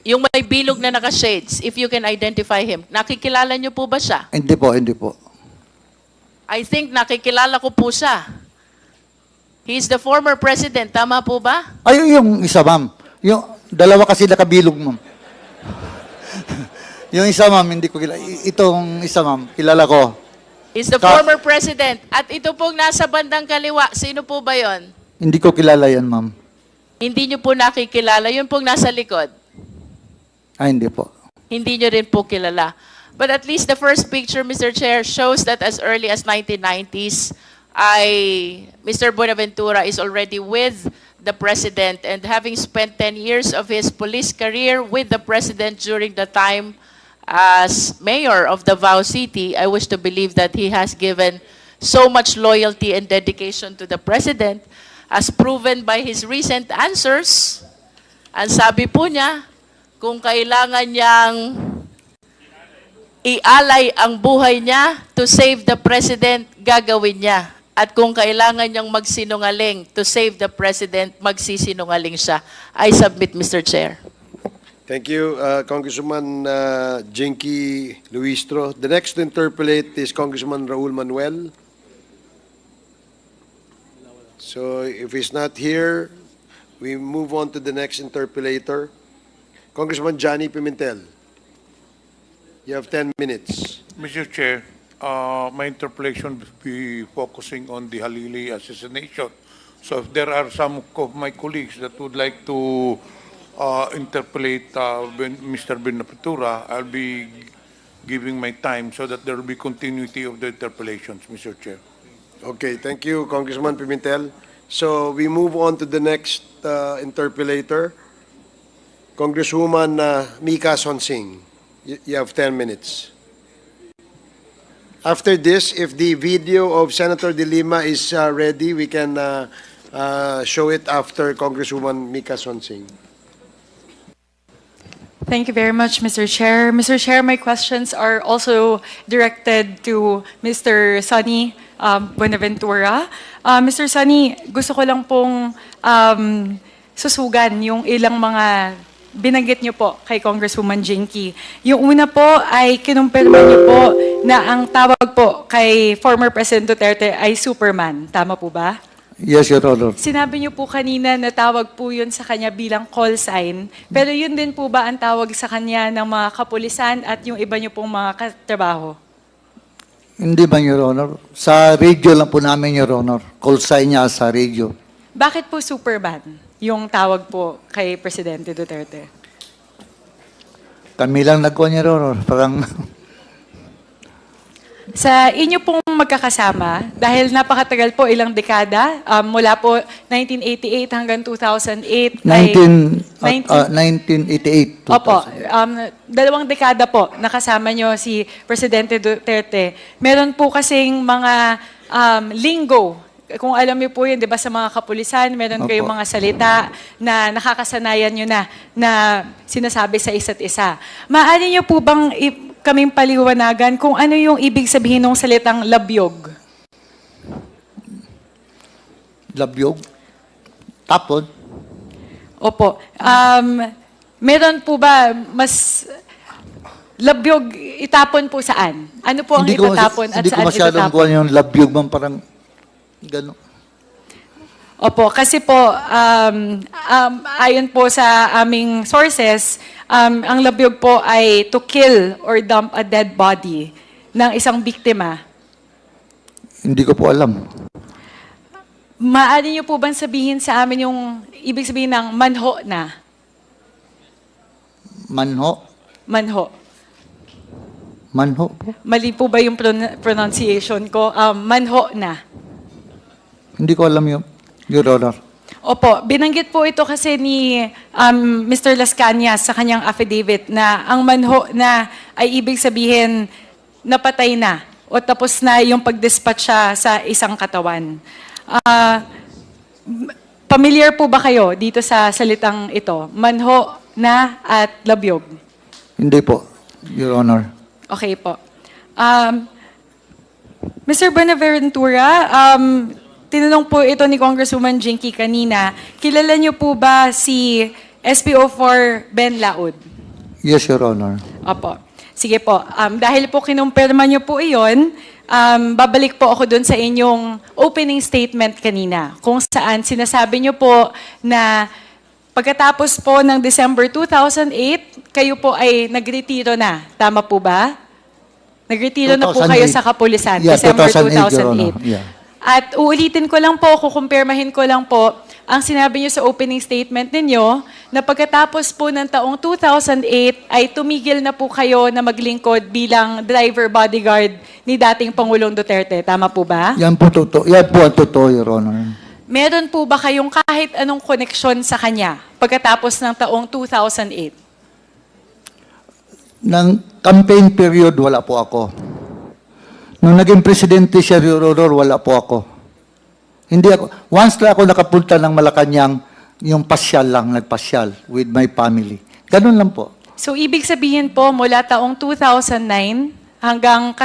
Yung may bilog na naka-shades, if you can identify him. Nakikilala niyo po ba siya? Hindi po, hindi po. I think nakikilala ko po siya. He's the former president. Tama po ba? Ay, yung isa, ma'am. Yung dalawa kasi nakabilog, ma'am. Yung isa, ma'am, hindi ko kilala. Itong isa, ma'am, kilala ko. He's the former president. At ito pong nasa bandang kaliwa, sino po ba yon? Hindi ko kilala yan, ma'am. Hindi niyo po nakikilala. Yun pong nasa likod. Ay, hindi po. Hindi niyo rin po kilala. But at least the first picture, Mr. Chair, shows that as early as 1990s, Mr. Buenaventura is already with the President and having spent 10 years of his police career with the President during the time as mayor of Davao City, I wish to believe that he has given so much loyalty and dedication to the President as proven by his recent answers. Ang sabi po niya, kung kailangan niyang ialay ang buhay niya to save the President, gagawin niya. At kung kailangan niyang magsinungaling to save the President, magsisinungaling siya. I submit, Mr. Chair. Thank you, Congresswoman Jinky Luistro. The next to interpolate is Congressman Raul Manuel. So if he's not here, We move on to the next interpellator. Congressman Johnny Pimentel. You have 10 minutes. Mr. Chair, my interpellation will be focusing on the Halili assassination. So if there are some of my colleagues that would like to interpellate Mr. Binaventura, I'll be giving my time so that there will be continuity of the interpellations, Mr. Chair. Okay, thank you, Congressman Pimentel. So we move on to the next interpellator. Congresswoman Mika Sonsing. You have 10 minutes. After this, if the video of Senator De Lima is ready, we can show it after Congresswoman Mika Sonsing. Thank you very much, Mr. Chair. Mr. Chair, my questions are also directed to Mr. Sonny Buenaventura. Mr. Sonny, gusto ko lang pong susugan yung ilang mga binanggit niyo po kay Congresswoman Jinky. Yung una po ay kinumpirma niyo po na ang tawag po kay former President Duterte ay Superman. Tama po ba? Yes, Your Honor. Sinabi niyo po kanina na tawag po yun sa kanya bilang call sign. Pero yun din po ba ang tawag sa kanya ng mga kapulisan at yung iba niyo pong mga katrabaho? Hindi ba, Your Honor? Sa radio lang po namin, Your Honor. Call sign niya sa radio. Bakit po Superman yung tawag po kay Presidente Duterte? Kami lang nagkuha niya, Your Honor. Parang Sa inyo pong magkakasama, dahil napakatagal po, ilang dekada, mula po 1988 hanggang 2008, 1988. Opo, 2 dekada po nakasama nyo si Presidente Duterte. Meron po kasing mga lingo, kung alam niyo po yun, di ba, sa mga kapulisan, meron Opo. kayong mga salita na nakakasanayan nyo na sinasabi sa isa't isa. Maaari niyo po bang kaming paliwanagan kung ano yung ibig sabihin ng salitang labyog? Labyog? Tapon? Opo. Meron po ba mas labyog itapon po saan? Ano po ang itatapon at hindi ko saan masyadong itatapon? kuha yung labyog man parang gano'n. Opo, kasi po, ayon po sa aming sources, ang labyog po ay to kill or dump a dead body ng isang biktima. Hindi ko po alam. Maaari niyo po bang sabihin sa amin yung ibig sabihin ng manho na? Manho? Manho. Manho po? Mali po ba yung pronunciation ko? Manho na. Hindi ko alam yun, Your Honor. Opo, binanggit po ito kasi ni Mr. Las Cañas sa kanyang affidavit na ang manho na ay ibig sabihin napatay na o tapos na yung pag-dispatch siya sa isang katawan. Familiar po ba kayo dito sa salitang ito? Manho na at labyog? Hindi po, Your Honor. Okay po. Mr. Buenaventura, tinanong po ito ni Congresswoman Jinky kanina. Kilala niyo po ba si SPO4 Ben Laud? Yes, Your Honor. Opo. Sige po. Dahil po kinumpirma niyo po iyon, babalik po ako doon sa inyong opening statement kanina, kung saan sinasabi niyo po na pagkatapos po ng December 2008, kayo po ay nagretiro na. Tama po ba? Nagretiro na po kayo 2008. sa kapulisan, Yeah, December 2008, Your Honor. 2008. Yeah. At uulitin ko lang po, kukumpirmahin ko lang po, ang sinabi niyo sa opening statement ninyo, na pagkatapos po ng taong 2008, ay tumigil na po kayo na maglingkod bilang driver bodyguard ni dating Pangulong Duterte. Tama po ba? Yan po totoo. Yan po ang totoo, Your Honor. Meron po ba kayong kahit anong koneksyon sa kanya pagkatapos ng taong 2008? Nang campaign period, wala po ako. Nung naging presidente siya, Your Honor, wala po ako. Hindi ako. Once na ako nakapunta ng Malacanang, yung pasyal lang, nagpasyal with my family. Ganun lang po. So, ibig sabihin po, mula taong 2009 hanggang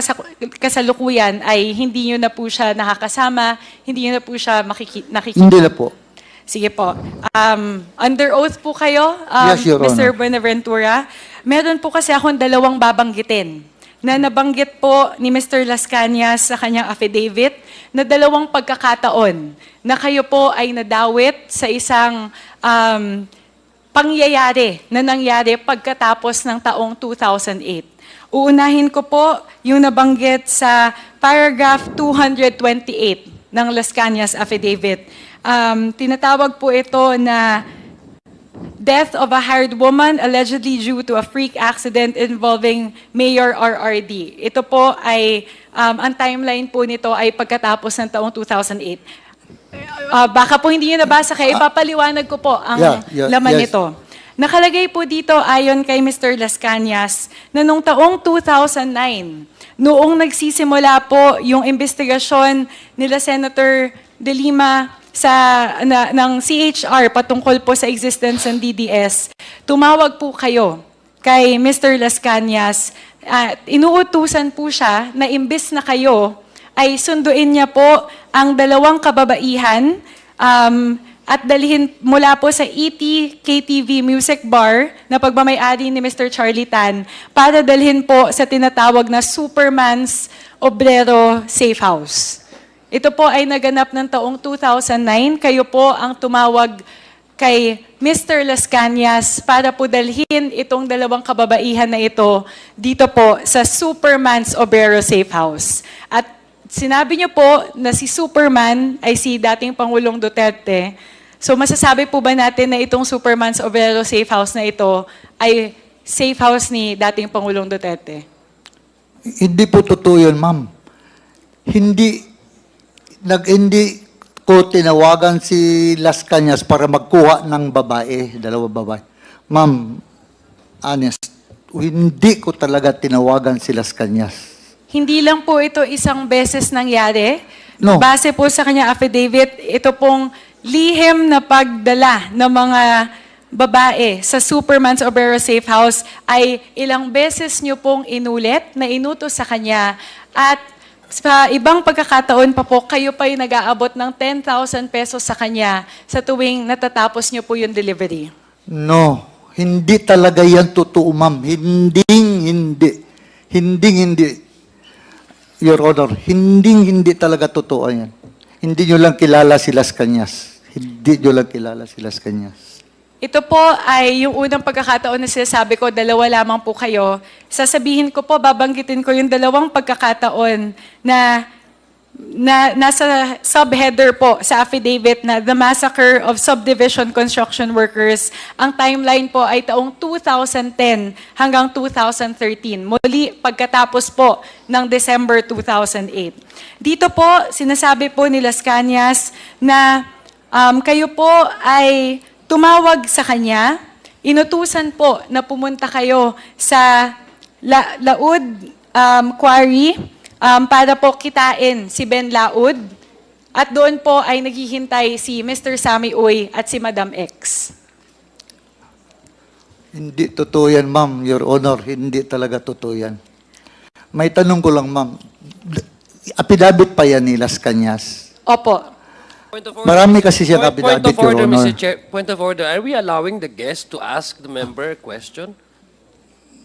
kasalukuyan ay hindi nyo na po siya nakakasama, hindi nyo na po siya nakikita. Hindi na po. Sige po. Under oath po kayo, Yes, Your Mr. Honor. Buenaventura. Meron po kasi akong 2 babanggitin na nabanggit po ni Mr. Las Cañas sa kanyang affidavit na 2 pagkakataon na kayo po ay nadawit sa isang pangyayari na nangyari pagkatapos ng taong 2008. Uunahin ko po yung nabanggit sa paragraph 228 ng Las Cañas Affidavit. Tinatawag po ito na death of a hired woman allegedly due to a freak accident involving Mayor RRD. Ito po ay, ang timeline po nito ay pagkatapos ng taong 2008. Baka po hindi nyo nabasa, kaya ipapaliwanag ko po ang laman yes. nito. Nakalagay po dito ayon kay Mr. Las Cañas na noong taong 2009, noong nagsisimula po yung investigasyon nila Senator De Lima ng CHR patungkol po sa existence ng DDS, tumawag po kayo kay Mr. Las Cañas at inuutusan po siya na imbes na kayo ay sunduin niya po ang dalawang kababaihan at dalhin mula po sa ET KTV Music Bar na pagmamay-ari ni Mr. Charlie Tan para dalhin po sa tinatawag na Superman's Obrero Safe House. Ito po ay naganap ng taong 2009. Kayo po ang tumawag kay Mr. Las Cañas para po dalhin itong dalawang kababaihan na ito dito po sa Superman's Obrero Safe House. At sinabi niyo po na si Superman ay si dating Pangulong Duterte. So masasabi po ba natin na itong Superman's Obrero Safe House na ito ay safe house ni dating Pangulong Duterte? Hindi po totoo yun, ma'am. Hindi ko tinawagan si Las Cañas para magkuha ng babae, dalawa babae. Ma'am, honest, hindi ko talaga tinawagan si Las Cañas. Hindi lang po ito isang beses nangyari. No. Base po sa kanya affidavit, ito pong lihim na pagdala ng mga babae sa Superman's Obrero Safe House ay ilang beses nyo pong inulit na inutos sa kanya at sa ibang pagkakataon pa po, kayo pa yung nag-aabot ng 10,000 pesos sa kanya sa tuwing natatapos nyo po yung delivery. No, hindi talaga yan totoo, ma'am. Hindi. Your Honor, hindi talaga totoo yan. Hindi nyo lang kilala si Las Cañas. Hindi nyo lang kilala si Las Cañas. Ito po ay yung unang pagkakataon na sinasabi ko, dalawa lamang po kayo. Sasabihin ko po, babanggitin ko yung dalawang pagkakataon na nasa subheader po sa affidavit na The Massacre of Subdivision Construction Workers. Ang timeline po ay taong 2010 hanggang 2013. Muli, pagkatapos po ng December 2008. Dito po, sinasabi po ni Las Cañas na kayo po ay tumawag sa kanya, inutusan po na pumunta kayo sa Laud Quarry para po kitain si Ben Laud. At doon po ay naghihintay si Mr. Sammy Uy at si Madam X. Hindi totoo yan, ma'am. Your Honor, hindi talaga totoo yan. May tanong ko lang, ma'am. Apidabit pa yan ni Las Cañas? Opo. Marami kasi siyang Point apidabit, of order, Your Honor. Mr. Chair. Point of order. Are we allowing the guest to ask the member a question?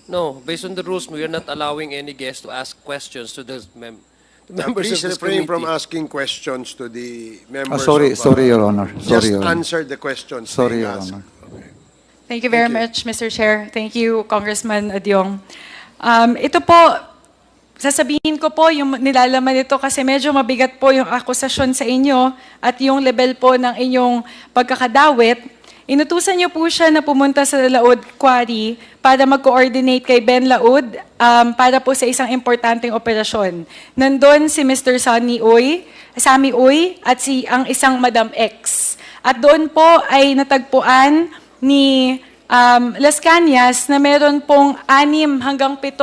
No, based on the rules, we are not allowing any guest to ask questions to the members Please of this refrain from committee. asking questions to the members Sorry, of... Your Honor. Just Sorry, Your Honor. answer the questions Sorry, being Your asked. Honor. Thank you very much, Mr. Chair. Thank you, Congressman Adyong. Ito po, sasabihin ko po yung nilalaman nito kasi medyo mabigat po yung akusasyon sa inyo at yung level po ng inyong pagkakadawit. Inutusan niyo po siya na pumunta sa Laud Quarry para mag-coordinate kay Ben Laud para po sa isang importanteng operasyon. Nandun si Mr. Sammy Uy at ang isang Madam X. At doon po ay natagpuan ni Las Cañas na meron pong 6 hanggang 7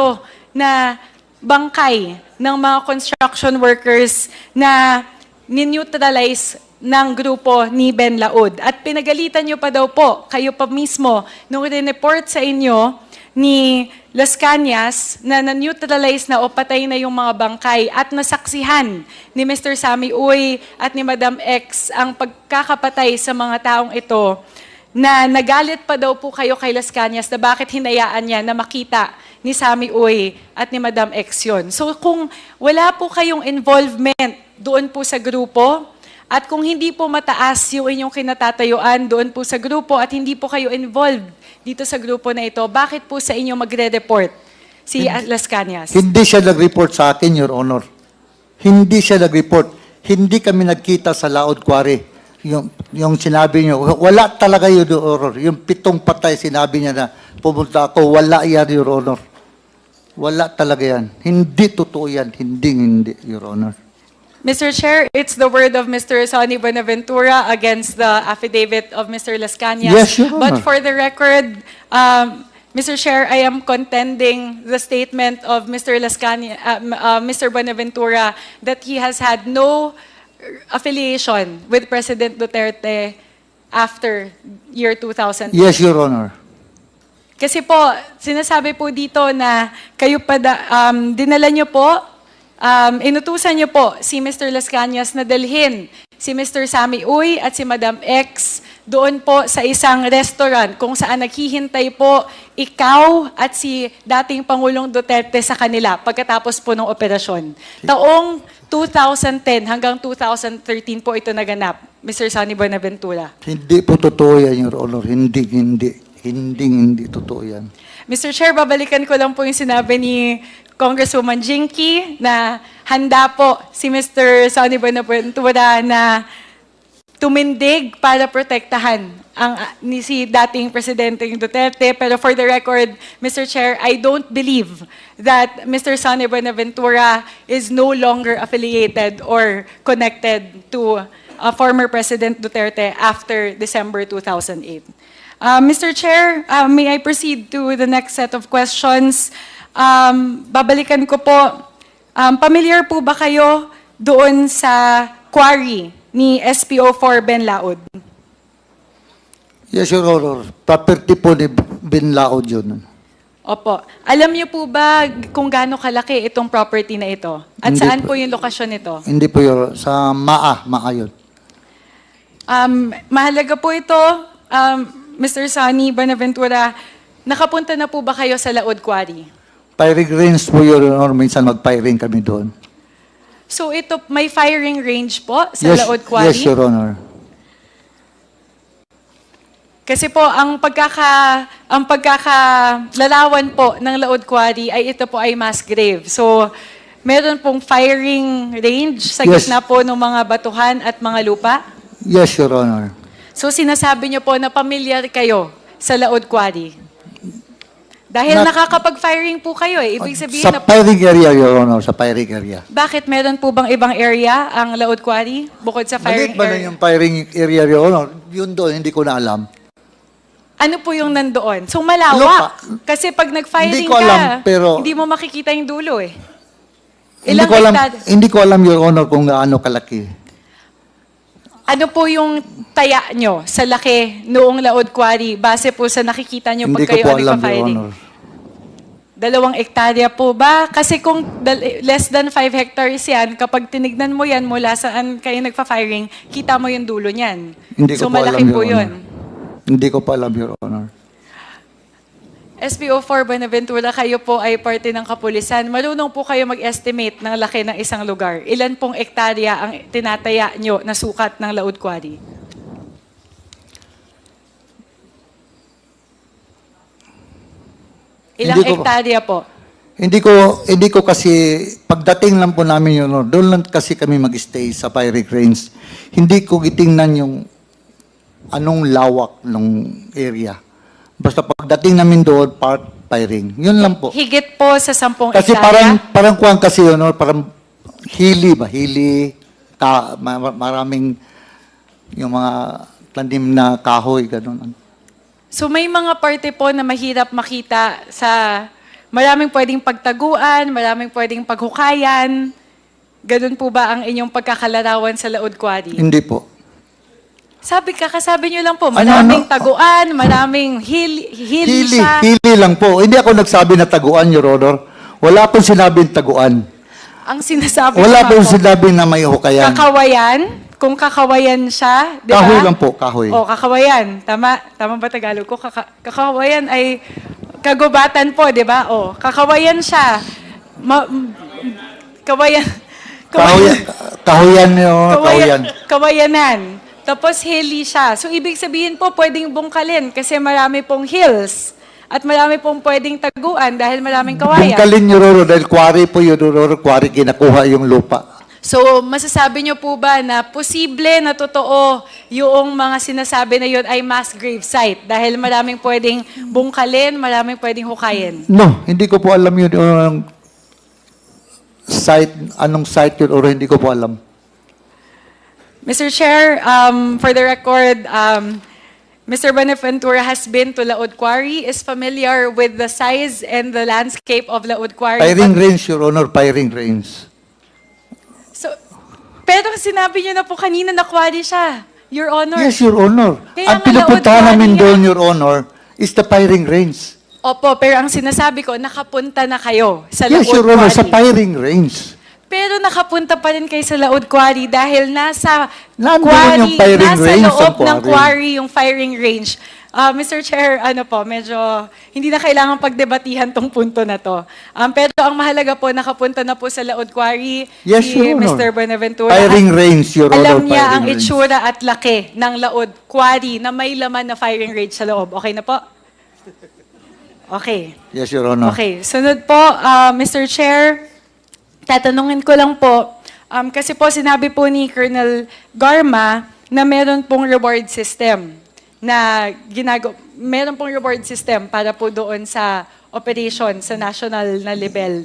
na bangkay ng mga construction workers na nineutralize ng grupo ni Ben Laud. At pinagalitan niyo pa daw po, kayo pa mismo, nung rineport sa inyo ni Las Cañas na na-neutralize na o patay na yung mga bangkay at nasaksihan ni Mr. Sammy Uy at ni Madam X ang pagkakapatay sa mga taong ito na nagalit pa daw po kayo kay Las Cañas na bakit hinayaan niya na makita ni Sammy Uy at ni Madam X yun. So kung wala po kayong involvement doon po sa grupo, At kung hindi po mataas yung inyong kinatatayuan doon po sa grupo at hindi po kayo involved dito sa grupo na ito, bakit po sa inyo magre-report si Las Cañas? Hindi siya nag-report sa akin, Your Honor. Hindi siya nag-report. Hindi kami nagkita sa Laod Quarry. Yung sinabi niyo, wala talaga yun, Your Honor. Yung 7 patay, sinabi niya na pumunta ako, wala yan, Your Honor. Wala talaga yan. Hindi totoo yan. Hindi, Your Honor. Mr. Chair, it's the word of Mr. Sonny Buenaventura against the affidavit of Mr. Las Cañas. Yes, Your Honor. But for the record, Mr. Chair, I am contending the statement of Mr. Las Cañas, Mr. Buenaventura, that he has had no affiliation with President Duterte after year 2000. Yes, Your Honor. Kasi po, sinasabi po dito na kayo pa, dinala niyo po, inutusan niyo po si Mr. Las Cañas na dalhin si Mr. Sammy Uy at si Madam X doon po sa isang restaurant kung saan naghihintay po ikaw at si dating Pangulong Duterte sa kanila pagkatapos po ng operasyon. Taong 2010 hanggang 2013 po ito naganap, Mr. Sonny Buenaventura. Hindi po totoo yan, Your Honor. Hindi totoo yan. Mr. Chair, babalikan ko lang po yung sinabi ni Congresswoman Jinky na handa po si Mr. Sonny Buenaventura na tumindig para protektahan ni si dating Presidente Duterte. Pero for the record, Mr. Chair, I don't believe that Mr. Sonny Buenaventura is no longer affiliated or connected to former President Duterte after December 2008. Mr. Chair, may I proceed to the next set of questions? Babalikan ko po, familiar po ba kayo doon sa quarry ni SPO4 Ben Laod? Yes, Your Honor. Property po ni Ben Laod yun. Opo. Alam niyo po ba kung gaano kalaki itong property na ito? At Hindi saan po. po yung lokasyon nito? Hindi po, Your Honor. Sa Maa yun. Mahalaga po ito, Mr. Sonny Buenaventura. Nakapunta na po ba kayo sa Laod Quarry? Firing range po, Your Honor. Minsan mag-firing kami doon. So ito, may firing range po sa Laod Quarry? Yes, Your Honor. Kasi po, ang pagkakalarawan po ng Laod Quarry ay ito po ay mass grave. So, meron pong firing range sa Yes. gitna po ng mga batuhan at mga lupa? Yes, Your Honor. So, sinasabi niyo po na pamilyar kayo sa Laod Quarry? Dahil nakakapag-firing po kayo eh. Ibig sabihin Sa na firing area, Your Honor. Sa firing area. bakit meron po bang ibang area ang Laod Quarry bukod sa firing Maliit ba na area? yung firing area, Your Honor? Yun doon, hindi ko na alam. Ano po yung nandoon? So malawak. Kasi pag nag-firing Hindi ko alam, ka, pero- hindi mo makikita yung dulo eh. Hindi ko alam, Your Honor, kung gaano kalaki. Ano po yung taya nyo sa laki noong Laod Quarry base po sa nakikita nyo Hindi pag ko kayo po ang alam, Your nagpa-firing? Honor. 2 hektarya po ba? Kasi kung less than 5 hectares yan, kapag tinignan mo yan mula saan kayo nagpa-firing, kita mo yung dulo niyan. Hindi ko So po alam, malaki po Your yun. Honor. Hindi ko pa alam, Your Honor. SPO4 Buenaventura, kayo po ay parte ng kapulisan. Marunong po kayo mag-estimate ng laki ng isang lugar. Ilan pong hektarya ang tinataya nyo na sukat ng Laod Quarry? Ilang Hindi ko po. hektarya po? Hindi ko kasi, pagdating lang po namin, Your Honor, doon lang kasi kami mag-stay sa firing range. Hindi ko gitingnan yung anong lawak ng area. Basta pagdating namin doon, part firing. Yun lang po. Higit po sa 10 Kasi hektarya? parang kuwang kasi, Your Honor, parang hili ba? Hili, maraming yung mga tanim na kahoy, gano'n. So may mga parte po na mahirap makita sa maraming pwedeng pagtaguan, maraming pwedeng paghukayan. Ganun po ba ang inyong pagkakalarawan sa Laod Quarry? Hindi po. Kasabi nyo lang po, maraming taguan, maraming hili siya. Hili lang po. Hindi ako nagsabi na taguan, Your Honor. Wala pong sinabing taguan. Ang sinasabi Wala ko pong po, sinabing na may hukayan. kakawayan, kung kakawayan siya, di ba? Kahoy lang po, kahoy. O, kakawayan. Tama ba Tagalog ko? Kakawayan ay kagubatan po, di ba? O, kakawayan siya. Kawayan. Kahuyan yun, kahuyan. Kawayanan. Tapos hilly siya. So, ibig sabihin po, pwedeng bungkalin kasi marami pong hills. At marami pong pwedeng taguan dahil maraming kawayan. Bungkalin Your Honor, dahil quarry po Your Honor, quarry kinakuha yung lupa. So, masasabi niyo po ba na posible na totoo yung mga sinasabi na yun ay mass grave site? Dahil maraming pwedeng bungkalin, maraming pwedeng hukayin. No, hindi ko po alam yun. Anong site yun, or hindi ko po alam. Mr. Chair, for the record, Mr. Bonaventura has been to Laod Quarry, is familiar with the size and the landscape of Laod Quarry. Firing range, Your Honor, firing range. So, pero sinabi niyo na po kanina na quarry siya, Your Honor. Yes, Your Honor. Kaya Ang nga pinupuntahan Laod namin Quarry doon, nga. Your Honor, is the firing range. Opo, pero ang sinasabi ko, nakapunta na kayo sa Yes, Laod Your Honor, sa Quarry. firing range. Pero nakapunta pa rin kayo sa Laod Quarry dahil nasa Nandun quarry, yung firing nasa range loob ng ng quarry. quarry yung firing range. Mr. Chair, medyo hindi na kailangan pagdebatihan tong punto na to. Pero ang mahalaga po, nakapunta na po sa Laod Quarry Yes, si Your Honor. Mr. Bonaventura. Firing range, Your Honor, Alam niya firing ang range. itsura at laki ng Laod Quarry na may laman na firing range sa loob. Okay na po? Okay. Yes, Your Honor. Okay, sunod po, Mr. Chair, tatanungin ko lang po, kasi po sinabi po ni Colonel Garma na meron pong reward system na meron pong reward system para po doon sa operation sa national na level.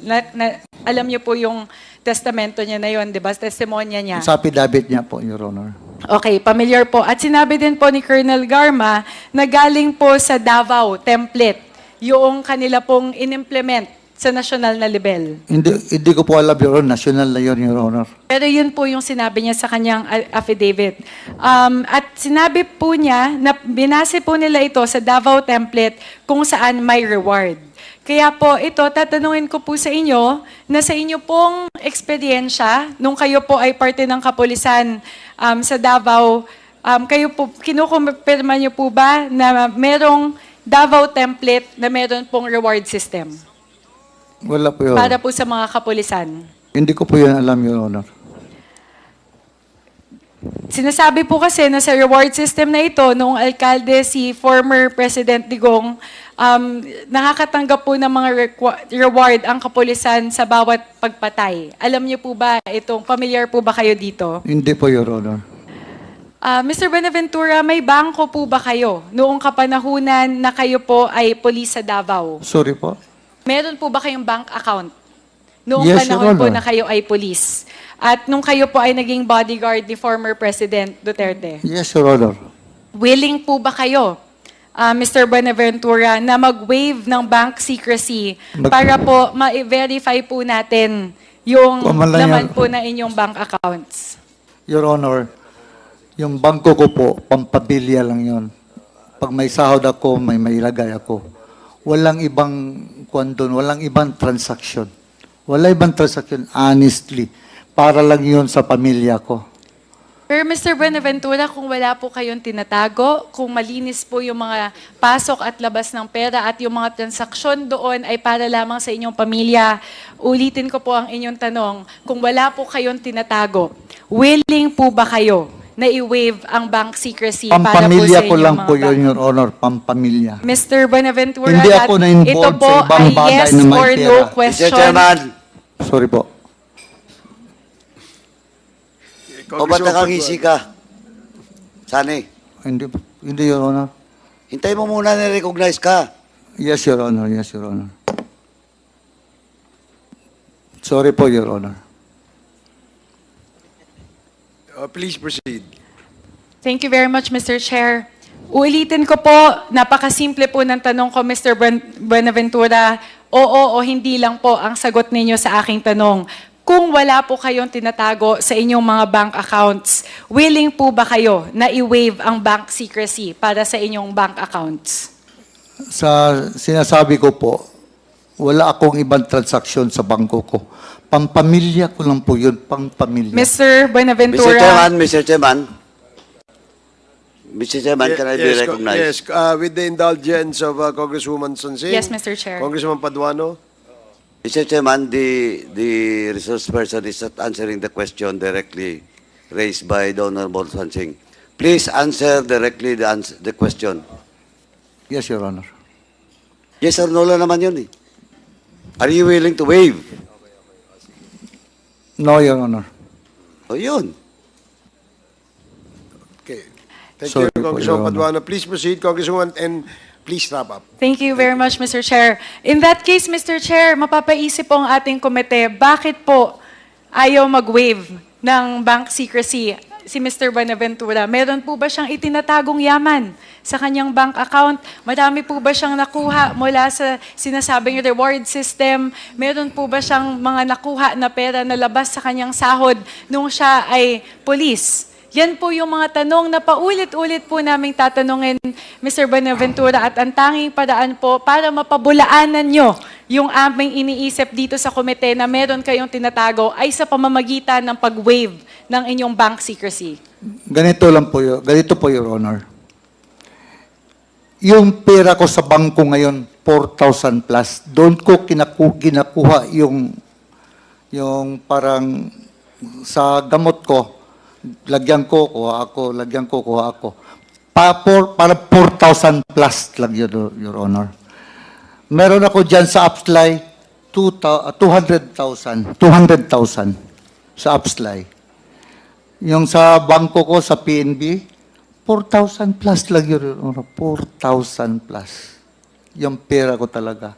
Alam niyo po yung testamento niya na yon, di ba? Testimonya niya. Sa affidavit niya po, Your Honor. Okay, familiar po. At sinabi din po ni Colonel Garma na galing po sa Davao template yung kanila pong in-implement sa national na level. Hindi ko po alam, Your Honor. National na yun, Your Honor. Pero yun po yung sinabi niya sa kanyang affidavit. At sinabi po niya na binase po nila ito sa Davao template kung saan may reward. Kaya po ito, tatanungin ko po sa inyo na sa inyo pong eksperyensya, nung kayo po ay parte ng kapulisan sa Davao, kayo po, kinukumpirma niyo po ba na merong Davao template na meron pong reward system Wala po, Your para Honor. po sa mga kapulisan? Hindi ko po yan alam, Your Honor. Sinasabi po kasi na sa reward system na ito, noong alkalde si former President Digong, nakakatanggap po ng mga reward ang kapulisan sa bawat pagpatay. Alam niyo po ba itong, familiar po ba kayo dito? Hindi po, Your Honor. Mr. Bonaventura, may bangko po ba kayo noong kapanahunan na kayo po ay polis sa Davao? Sorry po. Meron po ba kayong bank account noong Yes, panahon Your po Honor. na kayo ay polis? At nung kayo po ay naging bodyguard ni former President Duterte? Yes, Your Honor. Willing po ba kayo, Mr. Bonaventura, na mag-waive ng bank secrecy para po ma-verify po natin yung Kung man lang laman yan. po na inyong bank accounts? Your Honor, yung bangko ko po, pampabilya lang yon. Pag may sahod ako, may mailagay ako. Walang ibang walang ibang transaction. Wala ibang transaction, honestly. Para lang yun sa pamilya ko. Pero Mr. Bonaventura, kung wala po kayong tinatago, kung malinis po yung mga pasok at labas ng pera at yung mga transaksyon doon ay para lamang sa inyong pamilya, ulitin ko po ang inyong tanong, kung wala po kayong tinatago, willing po ba kayo na i-waive ang bank secrecy para po Pampamilya sa ko inyong lang mga po yun, bank? Your Honor. Pampamilya. Mr. Bonaventura, Hindi ako that na-involved ito po sa ibang ay bagay yes na may or no pera. question. Mr. Chairman, Sorry po. o ba't nakangisi ka? Sani, Hindi, Your Honor. hintay mo muna na-recognize ka. Yes, Your Honor. Yes, Your Honor. Sorry po, Your Honor. Please proceed. Thank you very much, Mr. Chair. Uulitin ko po, napakasimple po ng tanong ko, Mr. Buenaventura. Oo o hindi lang po ang sagot ninyo sa aking tanong. Kung wala po kayong tinatago sa inyong mga bank accounts, willing po ba kayo na i-waive ang bank secrecy para sa inyong bank accounts? Sa sinasabi ko po, wala akong ibang transaksyon sa bangko ko. Pampamilya ko lang po yun, pampamilya. Mr. Buenaventura. Mr. Chairman, can I be recognized? Yes, with the indulgence of Congresswoman Sonsing. Yes, Mr. Chair. Congressman Paduano. Mr. Chairman, the resource person is not answering the question directly raised by the Honorable Swansing. Please answer directly the question. Yes, Your Honor. Yes or no lang naman yun eh. Are you willing to waive? No, Your Honor. O yun. Okay. Thank Sorry you, po, Congresswoman Your Honor. Paduano. Please proceed, Congresswoman, and please wrap up. Thank you very much, Mr. Chair. In that case, Mr. Chair, mapapaisip po ang ating komite, bakit po ayaw mag-waive ng bank secrecy si Mr. Buenaventura? Meron po ba siyang itinatagong yaman sa kanyang bank account? Marami po ba siyang nakuha mula sa sinasabing reward system? Meron po ba siyang mga nakuha na pera na labas sa kanyang sahod nung siya ay police? Yan po yung mga tanong na paulit-ulit po naming tatanungin, Mr. Buenaventura, at ang tanging paraan po para mapabulaanan nyo yung aming iniisip dito sa komite na meron kayong tinatago ay sa pamamagitan ng pag-waive ng inyong bank secrecy. Ganito po, Your Honor. Yung pera ko sa bangko ngayon, 4,000 plus, doon ko kinakuha yung parang sa gamot ko, lagyan ko, kuha ako. Para 4,000 plus lang yun, Your Honor. Meron ako dyan sa Upsly, 200,000 sa Upsly. Yung sa bangko ko sa PNB, 4,000 plus lang yun, Your Honor. 4,000 plus. Yung pera ko talaga.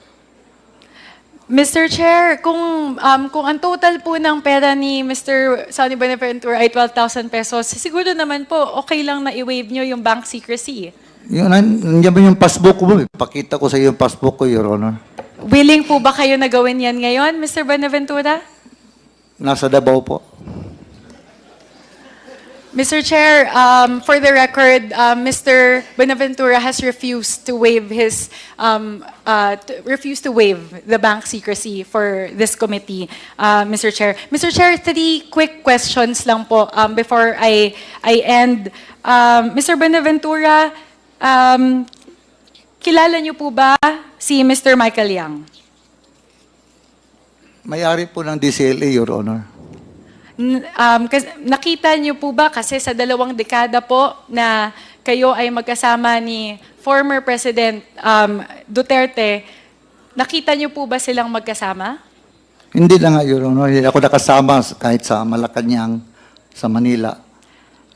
Mr. Chair, kung ang total po ng pera ni Mr. Sonny Buenaventura ay 12,000 pesos, siguro naman po okay lang na i-waive nyo yung bank secrecy. Yun, nandiyan ba yung passbook ko? Pakita ko sa iyo yung passbook ko, Your Honor. Willing po ba kayo na gawin yan ngayon, Mr. Buenaventura? Nasa Davao po. Mr. Chair, for the record, Mr. Buenaventura has refused to waive the bank secrecy for this committee, Mr. Chair. Mr. Chair, 3 quick questions lang po before I end. Mr. Buenaventura, kilala niyo po ba si Mr. Michael Yang? May-ari po ng DCLA, Your Honor. Nakita niyo po ba kasi sa 2 dekada po na kayo ay magkasama ni former President Duterte, nakita niyo po ba silang magkasama? Hindi na nga, Your Honor. Hindi ako nakasama kahit sa Malacanang, sa Manila.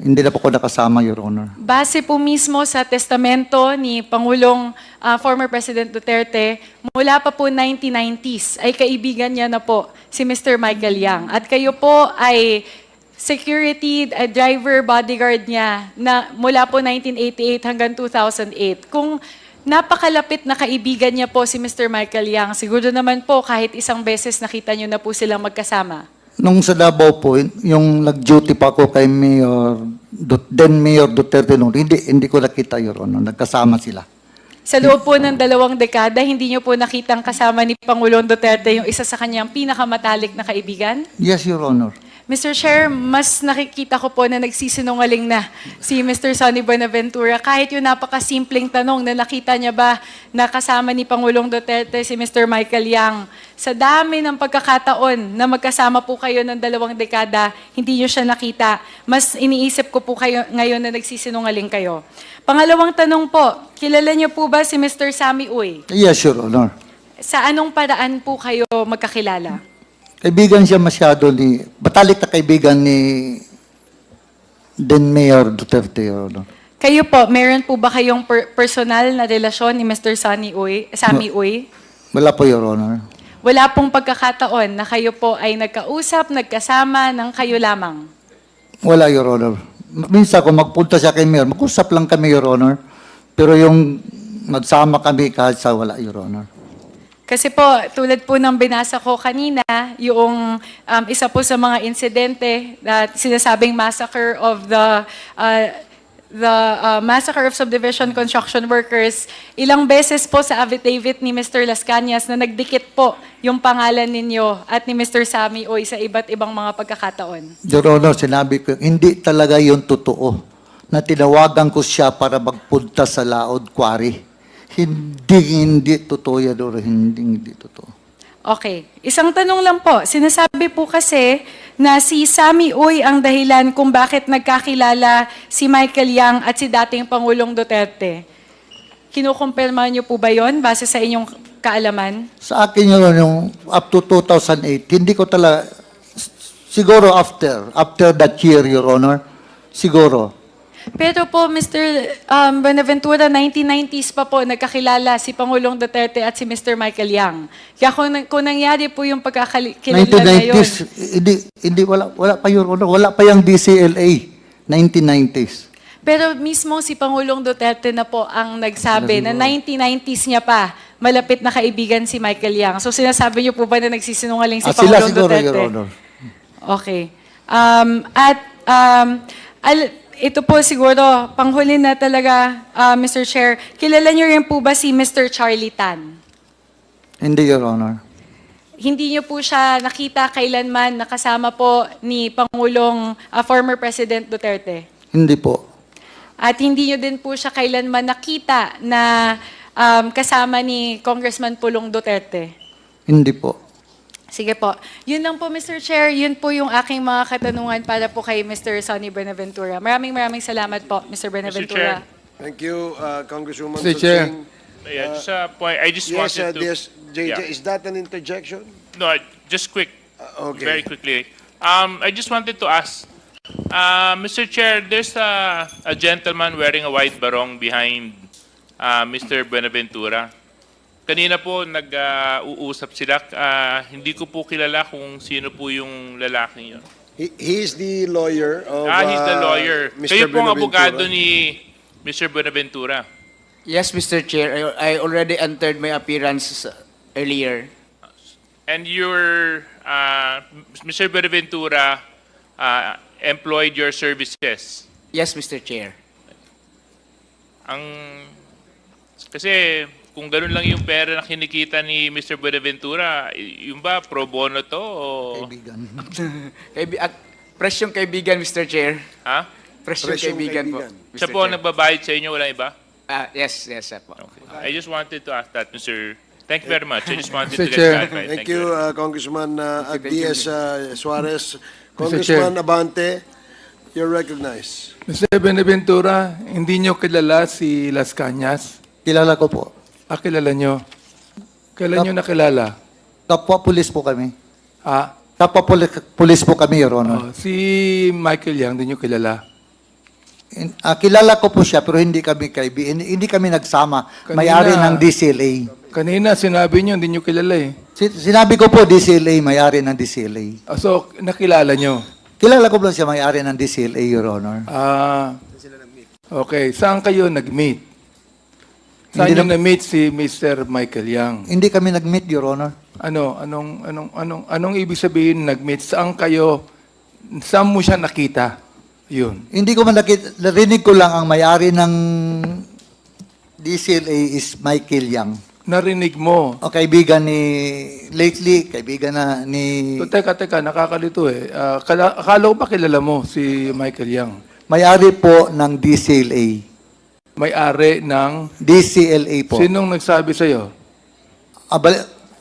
Hindi na po ako nakasama, Your Honor. Base po mismo sa testamento ni Pangulong former President Duterte, mula pa po 1990s ay kaibigan niya na po si Mr. Michael Yang. At kayo po ay security driver bodyguard niya na mula po 1988 hanggang 2008. Kung napakalapit na kaibigan niya po si Mr. Michael Yang, siguro naman po kahit isang beses nakita niyo na po silang magkasama. Nung sa Davao po, yung nag-duty pa ako kay Mayor Duterte noon, hindi ko nakita, Your Honor. Nagkasama sila. Sa loob po ng 2 dekada, hindi niyo po nakitang kasama ni Pangulong Duterte yung isa sa kanyang pinakamatalik na kaibigan? Yes, Your Honor. Mr. Chair, mas nakikita ko po na nagsisinungaling na si Mr. Sonny Buenaventura. Kahit yung napakasimpleng tanong na nakita niya ba na kasama ni Pangulong Duterte si Mr. Michael Yang. Sa dami ng pagkakataon na magkasama po kayo ng 2 dekada, hindi niyo siya nakita. Mas iniisip ko po kayo ngayon na nagsisinungaling kayo. Pangalawang tanong po, kilala niyo po ba si Mr. Sammy Uy? Yes, Your Honor. Sa anong paraan po kayo magkakilala? Kaibigan siya masyado batalik na kaibigan ni Mayor Duterte, Your Honor. Kayo po, meron po ba kayong personal na relasyon ni Mr. Sammy Uy? Wala po, Your Honor. Wala pong pagkakataon na kayo po ay nagkausap, nagkasama ng kayo lamang? Wala, Your Honor. Minsan kung magpunta siya kay Mayor, mag-usap lang kami, Your Honor. Pero yung magsama kami kahit sa wala, Your Honor. Kasi po, tulad po ng binasa ko kanina, yung isa po sa mga insidente na sinasabing massacre of the massacre of subdivision construction workers, ilang beses po sa affidavit ni Mr. Las Cañas na nagdikit po yung pangalan ninyo at ni Mr. Sammy Uy sa iba't ibang mga pagkakataon. Your Honor, sinabi ko, hindi talaga yung totoo na tinawagan ko siya para magpunta sa Laod Quarry. Hindi totoo yan, Doro. Hindi totoo. Okay. Isang tanong lang po. Sinasabi po kasi na si Sammy Uy ang dahilan kung bakit nagkakilala si Michael Yang at si dating Pangulong Duterte. Kinukumpirma niyo po ba yon base sa inyong kaalaman? Sa akin yun, yung up to 2008, hindi ko talaga, siguro after that year, Your Honor, siguro. Pero po, Mr. Buenaventura, 1990s pa po nagkakilala si Pangulong Duterte at si Mr. Michael Yang. Kaya kung nangyari po yung pagkakilala na yun, 1990s, wala pa, Your Honor, wala pa yung DCLA, 1990s. pero mismo si Pangulong Duterte na po ang nagsabi na 1990s niya pa malapit na kaibigan si Michael Yang. So sinasabi niyo po ba na nagsisinungaling si Sila Pangulong siguro, Duterte? Your Honor. Okay. Ito po siguro, panghuli na talaga, Mr. Chair. Kilala niyo rin po ba si Mr. Charlie Tan? Hindi, Your Honor. Hindi niyo po siya nakita kailanman nakasama po ni Pangulong former President Duterte? Hindi po. At hindi niyo din po siya kailanman nakita na kasama ni Congressman Pulong Duterte? Hindi po. Sige po. Yun lang po, Mr. Chair. Yun po yung aking mga katanungan para po kay Mr. Sonny Buenaventura. Maraming salamat po, Mr. Buenaventura. Thank you, Congresswoman Mr. Chair. Tutsing. Yeah, just a point. I just Yes, wanted to. yes, JJ, Yeah. is that an interjection? No, just quick. Okay. Very quickly. I just wanted to ask, Mr. Chair, there's a gentleman wearing a white barong behind Mr. Buenaventura. Kanina po nag-uusap sila. Hindi ko po kilala kung sino po yung lalaking yun. He's the lawyer of He's the lawyer. Mr. Kayo po ang Buenaventura. abogado ni Mr. Buenaventura. Yes, Mr. Chair. I already entered my appearance earlier. And your, Mr. Buenaventura employed your services. Yes, Mr. Chair. Kasi kung ganun lang yung pera na kinikita ni Mr. Buenaventura, yung ba pro bono to o Kaibigan. Presyong kaibigan, Mr. Chair. ha? Presyong kaibigan po. kaibigan. Siya po ang nagbabayad sa inyo, wala iba? Yes, sir po. Okay. I just wanted to ask that, Mr. Thank you very much. I just wanted Mr. to get Chair. clarified. Thank you, Congressman Agdias Suarez. Chair. Congressman Abante, you're recognized. Mr. Benaventura, hindi nyo kilala si Las Cañas? Kilala ko po. Kilala nyo? Kailan nyo nakilala? Kapwa pulis po kami. Ah, Kapwa pulis po kami, Your Honor. si Michael Yang, hindi nyo kilala? Kilala ko po siya, pero hindi kami kaibigan. Hindi kami nagsama. Kanina- May-ari ng DCLA. Kanina sinabi nyo, hindi nyo kilala eh. Sinabi ko po, DCLA, may-ari ng DCLA. So, nakilala nyo? Kilala ko po siya, may-ari ng DCLA, Your Honor. Okay. Saan kayo nag-meet? Saan Hindi nyo na-meet si Mr. Michael Yang? Hindi kami nag-meet, Your Honor. Anong ibig sabihin nag-meet? Saan mo siya nakita? Yun. Hindi ko man nakita, narinig ko lang ang may-ari ng DCLA is Michael Yang. Narinig mo. O kaibigan kaibigan na ni Teka, nakakalito eh. Akala ko ba kilala mo si Michael Yang? may-ari po ng DCLA. May-ari ng... DCLA po. Sinong nagsabi sa'yo?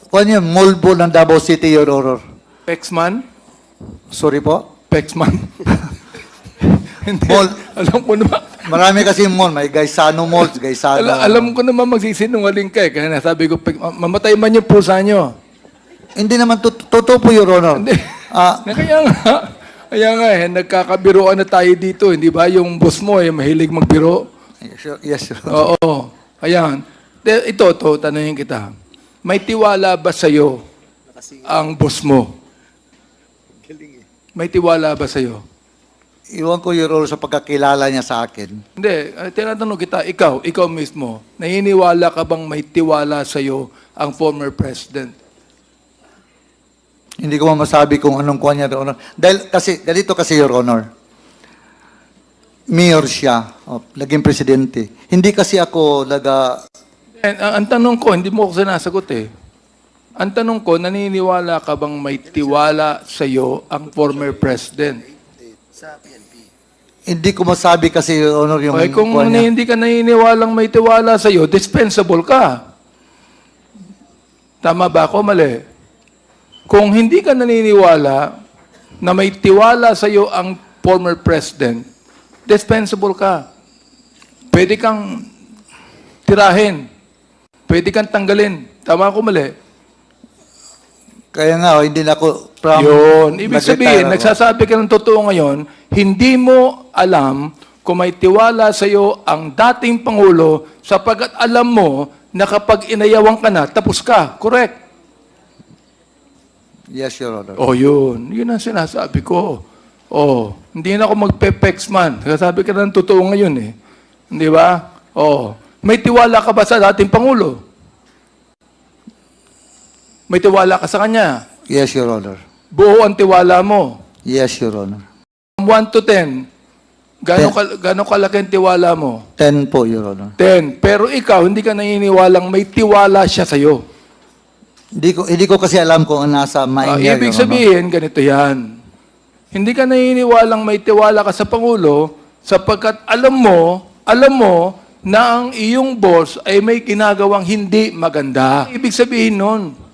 Kung yun, Molbo ng Davao City, Your Honor. Pexman? Sorry po? Pexman? Hindi. Mall. Alam ko naman. Marami kasi mall. May Gaisano Malls, Gaisano. Alam ko naman magsisinungaling ka eh. Kaya nasabi ko, mamatay man yung pusa nyo. Hindi naman totoo po, Your Honor. Hindi. Kaya nga eh, nagkakabiroan na tayo dito. Hindi ba yung boss mo eh, mahilig magbiro? Yes, Your Honor. Oo. Ayan. Ito, tanungin kita. May tiwala ba sa'yo ang boss mo? May tiwala ba sa'yo? Iwan ko, Your Honor, sa pagkakilala niya sa akin. Hindi. Tinatanong kita, ikaw mismo, naniniwala ka bang may tiwala sa'yo ang former president? Hindi ko masabi kung anong kuha niya, Your Honor. Dahil kasi, ganito kasi, Your Honor. Mayor siya, naging presidente. Hindi kasi ako Ang tanong ko, hindi mo ako sinasagot eh. Ang tanong ko, naniniwala ka bang may tiwala sa'yo ang former president? Hindi ko masabi kasi, Your Honor, yung Okay, kung kuha niya. hindi ka naniniwalang may tiwala sa'yo, dispensable ka. Tama ba ako? Mali. kung hindi ka naniniwala na may tiwala sa iyo ang former president, dispensable ka. Pwede kang tirahin. Pwede kang tanggalin. Tama ako mali? Kaya nga, hindi na ako from... Yun. Ibig nag-retire sabihin, ako. nagsasabi ka ng totoo ngayon, hindi mo alam kung may tiwala sa iyo ang dating Pangulo sapagkat alam mo na kapag inayawan ka na, tapos ka. Correct? Yes, Your Honor. Oh, yun. Yun ang sinasabi ko. Oh, hindi na ako magpe-pex man. Nagsasabi ka ng totoo ngayon eh. Di ba? Oh, may tiwala ka ba sa dating Pangulo? May tiwala ka sa kanya? Yes, Your Honor. Buo ang tiwala mo. Yes, Your Honor. From 1 to 10, gano'ng kalaki ang tiwala mo? 10 po, Your Honor. 10. Pero ikaw, hindi ka naniniwalang may tiwala siya sa'yo. Hindi ko kasi alam kung nasa mind niya, Ibig Your Honor. sabihin, ganito yan. Hindi ka naniniwalang may tiwala ka sa Pangulo sapagkat alam mo na ang iyong boss ay may ginagawang hindi maganda. Ibig sabihin nun,